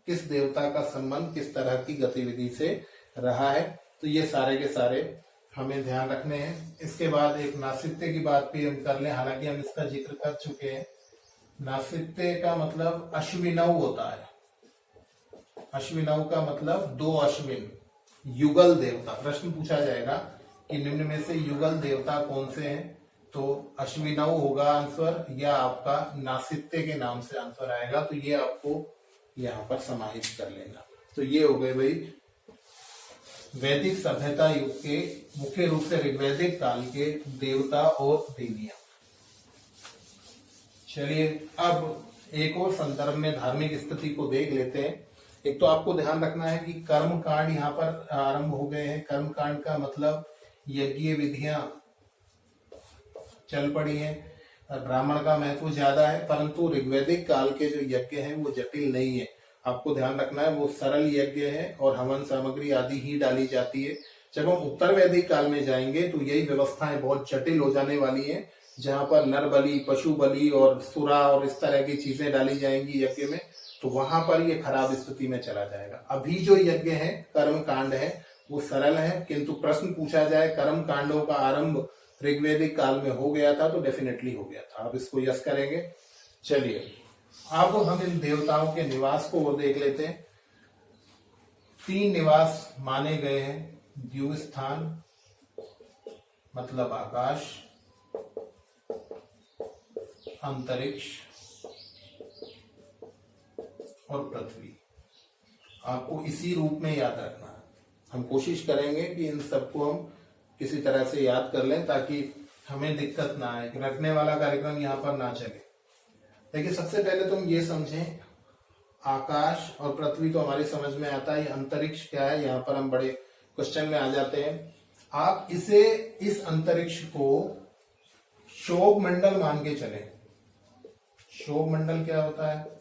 किस देवता का संबंध किस तरह की गतिविधि से रहा है। तो ये सारे के सारे हमें ध्यान रखने हैं। इसके बाद एक नासित्य की बात भी हम कर लें, हालांकि हम इसका जिक्र कर चुके हैं। नासित्य का मतलब अश्विनव होता है। अश्विनव का मतलब दो अश्विन, युगल देवता। प्रश्न पूछा जाएगा कि निम्न में से युगल देवता कौन से हैं? तो अश्विनव होगा आंसर, या आपका नासित्य के नाम से आंसर आएगा। तो ये आपको यहाँ पर समाहित कर लेना। तो ये हो गए भाई वैदिक सभ्यता युग के, मुख्य रूप से ऋग्वैदिक काल के देवता और देवियां। चलिए अब एक और संदर्भ में धार्मिक स्थिति को देख लेते हैं। एक तो आपको ध्यान रखना है कि कर्म कांड यहाँ पर आरंभ हो गए हैं। कर्म कांड का मतलब यज्ञ विधियां चल पड़ी हैं। ब्राह्मण का महत्व ज्यादा है, परंतु ऋग्वैदिक काल के जो यज्ञ हैं वो जटिल नहीं है। आपको ध्यान रखना है वो सरल यज्ञ है और हवन सामग्री आदि ही डाली जाती है। जब हम उत्तर वैदिक काल में जाएंगे तो यही व्यवस्थाएं बहुत जटिल हो जाने वाली हैं, जहां पर नर बलि, पशु बलि और सुरा और इस तरह की चीजें डाली जाएंगी यज्ञ में। तो वहां पर ये खराब स्थिति में चला जाएगा। अभी जो यज्ञ है, कर्म कांड है, वो सरल है। किंतु प्रश्न पूछा जाए कर्म कांडों का आरंभ ऋग्वैदिक काल में हो गया था, तो डेफिनेटली हो गया था। अब इसको यस करेंगे। चलिए अब हम इन देवताओं के निवास को और देख लेते हैं। 3 निवास माने गए हैं। द्यू स्थान मतलब आकाश, अंतरिक्ष और पृथ्वी। आपको इसी रूप में याद रखना है। हम कोशिश करेंगे कि इन सबको हम किसी तरह से याद कर लें ताकि हमें दिक्कत ना आए, रटने वाला कार्यक्रम यहाँ पर ना चले। देखिए सबसे पहले तुम ये समझें, आकाश और पृथ्वी तो हमारी समझ में आता है। अंतरिक्ष क्या है, यहाँ पर हम बड़े क्वेश्चन में आ जाते हैं। आप इस अंतरिक्ष को शोभ मंडल मान के चले। शोभ मंडल क्या होता है?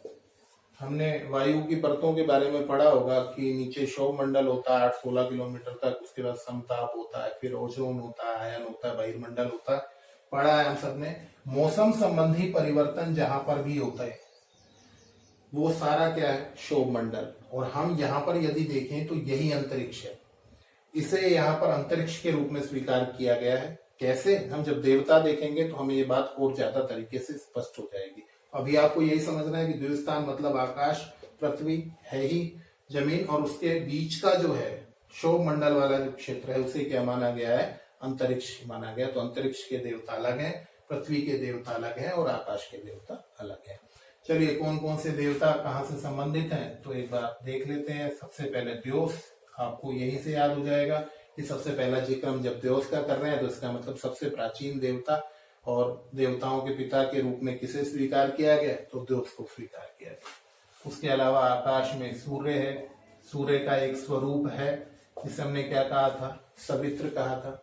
हमने वायु की परतों के बारे में पढ़ा होगा कि नीचे शोभ मंडल होता है 8-16 किलोमीटर तक, उसके बाद समताप होता है, फिर ओजोन होता है, आयन होता है, बहिर्मंडल होता है। पढ़ा है हम सबने। मौसम संबंधी परिवर्तन जहां पर भी होता है वो सारा क्या है? शोभ मंडल। और हम यहाँ पर यदि देखें तो यही अंतरिक्ष है। इसे यहाँ पर अंतरिक्ष के रूप में स्वीकार किया गया है। कैसे? हम जब देवता देखेंगे तो हमें ये बात और ज्यादा तरीके से स्पष्ट हो जाएगी। अभी आपको यही समझना है कि द्विस्थान मतलब आकाश, पृथ्वी है ही जमीन, और उसके बीच का जो है शोभ मंडल वाला जो क्षेत्र है उसे क्या माना गया है? अंतरिक्ष माना गया। तो अंतरिक्ष के देवता अलग है, पृथ्वी के देवता अलग है और आकाश के देवता अलग है। चलिए कौन कौन से देवता कहाँ से संबंधित हैं तो एक बार देख लेते हैं। सबसे पहले द्योस, आपको यहीं से याद हो जाएगा कि सबसे पहला जिक्र हम जब द्योस का कर रहे हैं तो इसका मतलब सबसे प्राचीन देवता और देवताओं के पिता के रूप में किसे स्वीकार किया गया? तो द्योस को स्वीकार किया गया। उसके अलावा आकाश में सूर्य है। सूर्य का एक स्वरूप है जिसे हमने क्या कहा था? सवित्र कहा था।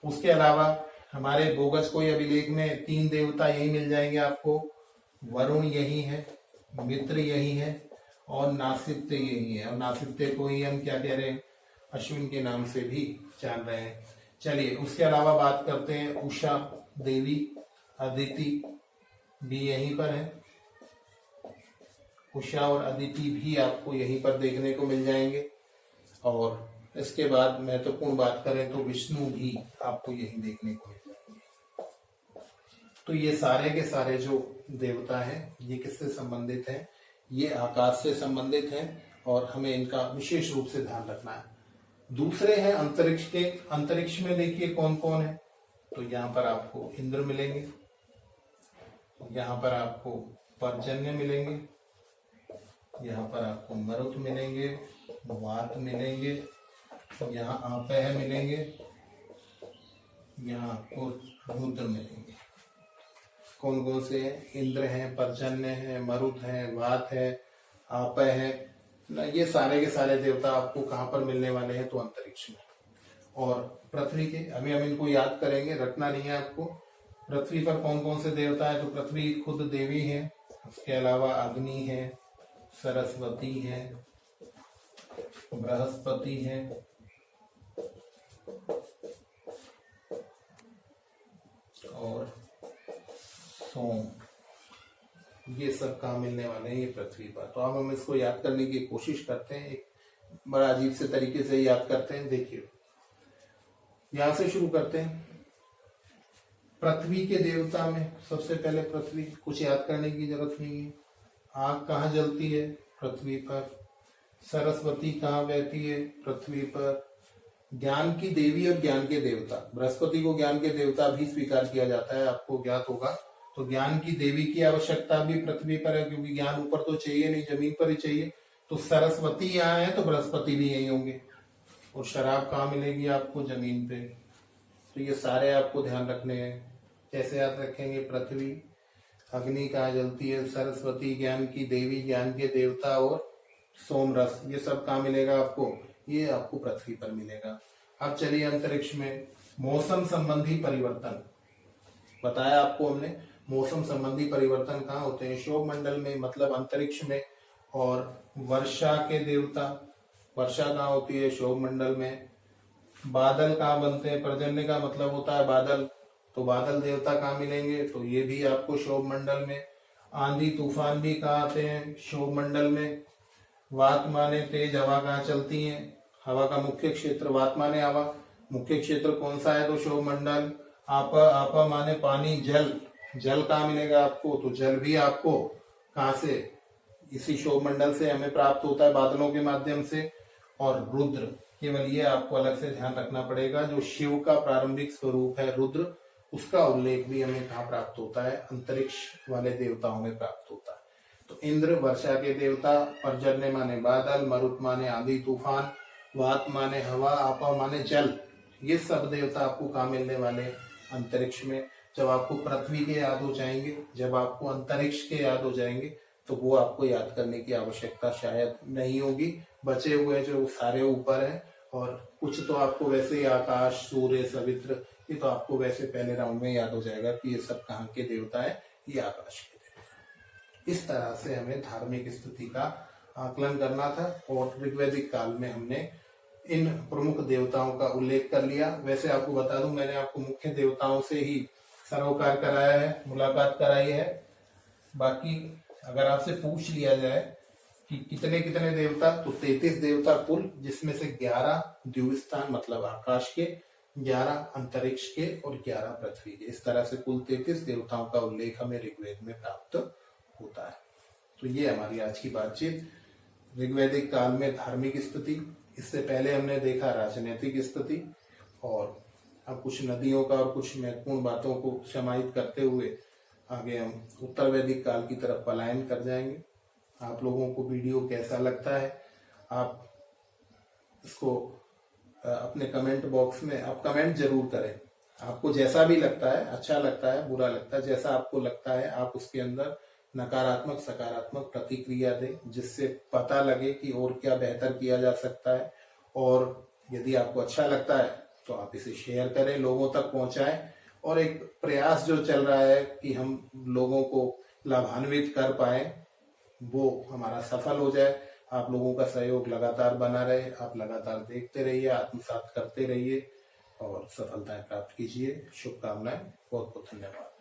उसके अलावा हमारे बोगस कोई अभिलेख में 3 देवता यही मिल जाएंगे आपको। वरुण यही है, मित्र यही है और नासित्य यही है। और नासित्य को ही हम क्या कह रहे हैं? अश्विन के नाम से भी जान रहे हैं। चलिए उसके अलावा बात करते हैं उषा देवी, अदिति भी यहीं पर है। उषा और अदिति भी आपको यहीं पर देखने को मिल जाएंगे। और इसके बाद महत्वपूर्ण बात करें तो विष्णु भी आपको यहीं देखने को मिल जाएंगे। तो ये सारे के सारे जो देवता हैं ये किससे संबंधित हैं? ये आकाश से संबंधित हैं और हमें इनका विशेष रूप से ध्यान रखना है। दूसरे हैं अंतरिक्ष के। अंतरिक्ष में देखिए कौन कौन है। तो यहाँ पर आपको इंद्र मिलेंगे, यहाँ पर आपको पर्जन्य मिलेंगे, यहाँ पर आपको मरुत मिलेंगे, वात मिलेंगे, यहाँ आपह मिलेंगे, यहाँ आपको रुद्र मिलेंगे। कौन कौन से हैं? इंद्र हैं, पर्जन्य है, मरुत है, वात है, आपय है ना, ये सारे के सारे देवता आपको कहाँ पर मिलने वाले हैं? तो अंतरिक्ष में। और पृथ्वी के, अभी हम इनको याद करेंगे, रटना नहीं है आपको। पृथ्वी पर कौन कौन से देवता है? तो पृथ्वी खुद देवी है, उसके अलावा अग्नि है, सरस्वती है, बृहस्पति है, और सोम, ये सब कहाँ मिलने वाले हैं? ये पृथ्वी पर। तो अब हम इसको याद करने की कोशिश करते हैं, एक बड़ा अजीब से तरीके से याद करते हैं। देखिए, यहां से शुरू करते हैं। पृथ्वी के देवता में सबसे पहले पृथ्वी, कुछ याद करने की जरूरत नहीं है। आग कहाँ जलती है? पृथ्वी पर। सरस्वती कहाँ बहती है? पृथ्वी पर। ज्ञान की देवी और ज्ञान के देवता, बृहस्पति को ज्ञान के देवता भी स्वीकार किया जाता है, आपको ज्ञात होगा। तो ज्ञान की देवी की आवश्यकता भी पृथ्वी पर है, क्योंकि ज्ञान ऊपर तो चाहिए नहीं, जमीन पर ही चाहिए। तो सरस्वती यहाँ है तो बृहस्पति भी यही होंगे। और शराब कहाँ मिलेगी आपको? जमीन पे। तो ये सारे आपको ध्यान रखने हैं। कैसे याद रखेंगे? पृथ्वी, अग्नि कहाँ जलती है? सरस्वती, ज्ञान की देवी, ज्ञान के देवता, और सोमरस, ये सब कहाँ मिलेगा आपको? ये आपको पृथ्वी पर मिलेगा। अब चलिए अंतरिक्ष में। मौसम संबंधी परिवर्तन बताया आपको हमने। मौसम संबंधी परिवर्तन कहाँ होते हैं? क्षोभ मंडल में, मतलब अंतरिक्ष में। और वर्षा के देवता, वर्षा कहाँ होती है? क्षोभ मंडल में। बादल कहाँ बनते हैं? पर्जन्य का मतलब होता है बादल, तो बादल देवता कहाँ मिलेंगे? तो ये भी आपको क्षोभ मंडल में। आंधी तूफान भी कहाँ आते हैं? क्षोभ मंडल में। वात माने तेज हवा कहाँ चलती है? हवा का मुख्य क्षेत्र, वात माने हवा, मुख्य क्षेत्र कौन सा है? तो क्षोभ मंडल। आपा माने पानी, जल, जल कहाँ मिलेगा आपको? तो जल भी आपको कहाँ से? इसी क्षोभ मंडल से हमें प्राप्त होता है, बादलों के माध्यम से। और रुद्र, केवल ये आपको अलग से ध्यान रखना पड़ेगा, जो शिव का प्रारंभिक स्वरूप है रुद्र, उसका उल्लेख भी हमें कहाँ प्राप्त होता है? अंतरिक्ष वाले देवताओं में प्राप्त होता है। तो इंद्र वर्षा के देवता, पर्जन्य माने बादल, मरुत माने आंधी तूफान, वात माने हवा, आपा माने जल, ये सब देवता आपको कहाँ मिलने वाले? अंतरिक्ष में। जब आपको पृथ्वी के याद हो जाएंगे, जब आपको अंतरिक्ष के याद हो जाएंगे, तो वो आपको याद करने की आवश्यकता शायद नहीं होगी। बचे हुए जो सारे ऊपर है, और कुछ तो आपको वैसे ही आकाश, सूर्य, सवित्र, ये तो आपको वैसे पहले राउंड में याद हो जाएगा कि ये सब कहाँ के देवता है, ये आकाश के देवता। इस तरह से हमें धार्मिक स्थिति का आकलन करना था। और ऋग्वैदिक काल में हमने इन प्रमुख देवताओं का उल्लेख कर लिया। वैसे आपको बता दूं, मैंने आपको मुख्य देवताओं से ही सरोकार कराया है, मुलाकात कराई है। बाकी अगर आपसे पूछ लिया जाए कि कितने कितने देवता, तो 33 देवता कुल, जिसमें से 11 द्युस्थान मतलब आकाश के, 11 अंतरिक्ष के, और 11 पृथ्वी के। इस तरह से कुल 33 देवताओं का उल्लेख हमें ऋग्वेद में प्राप्त होता है। तो ये हमारी आज की बातचीत, ऋग्वैदिक काल में धार्मिक स्थिति। इससे पहले हमने देखा राजनीतिक स्थिति, और अब कुछ नदियों का और कुछ महत्वपूर्ण बातों को समाहित करते हुए आगे हम उत्तर वैदिक काल की तरफ पलायन कर जाएंगे। आप लोगों को वीडियो कैसा लगता है, आप इसको अपने कमेंट बॉक्स में आप कमेंट जरूर करें। आपको जैसा भी लगता है, अच्छा लगता है, बुरा लगता है, जैसा आपको लगता है, आप उसके अंदर नकारात्मक सकारात्मक प्रतिक्रिया दें, जिससे पता लगे कि और क्या बेहतर किया जा सकता है। और यदि आपको अच्छा लगता है तो आप इसे शेयर करें, लोगों तक पहुंचाएं। और एक प्रयास जो चल रहा है कि हम लोगों को लाभान्वित कर पाए, वो हमारा सफल हो जाए। आप लोगों का सहयोग लगातार बना रहे, आप लगातार देखते रहिए, आत्मसात करते रहिए और सफलताएं प्राप्त कीजिए। शुभकामनाएं। बहुत बहुत धन्यवाद।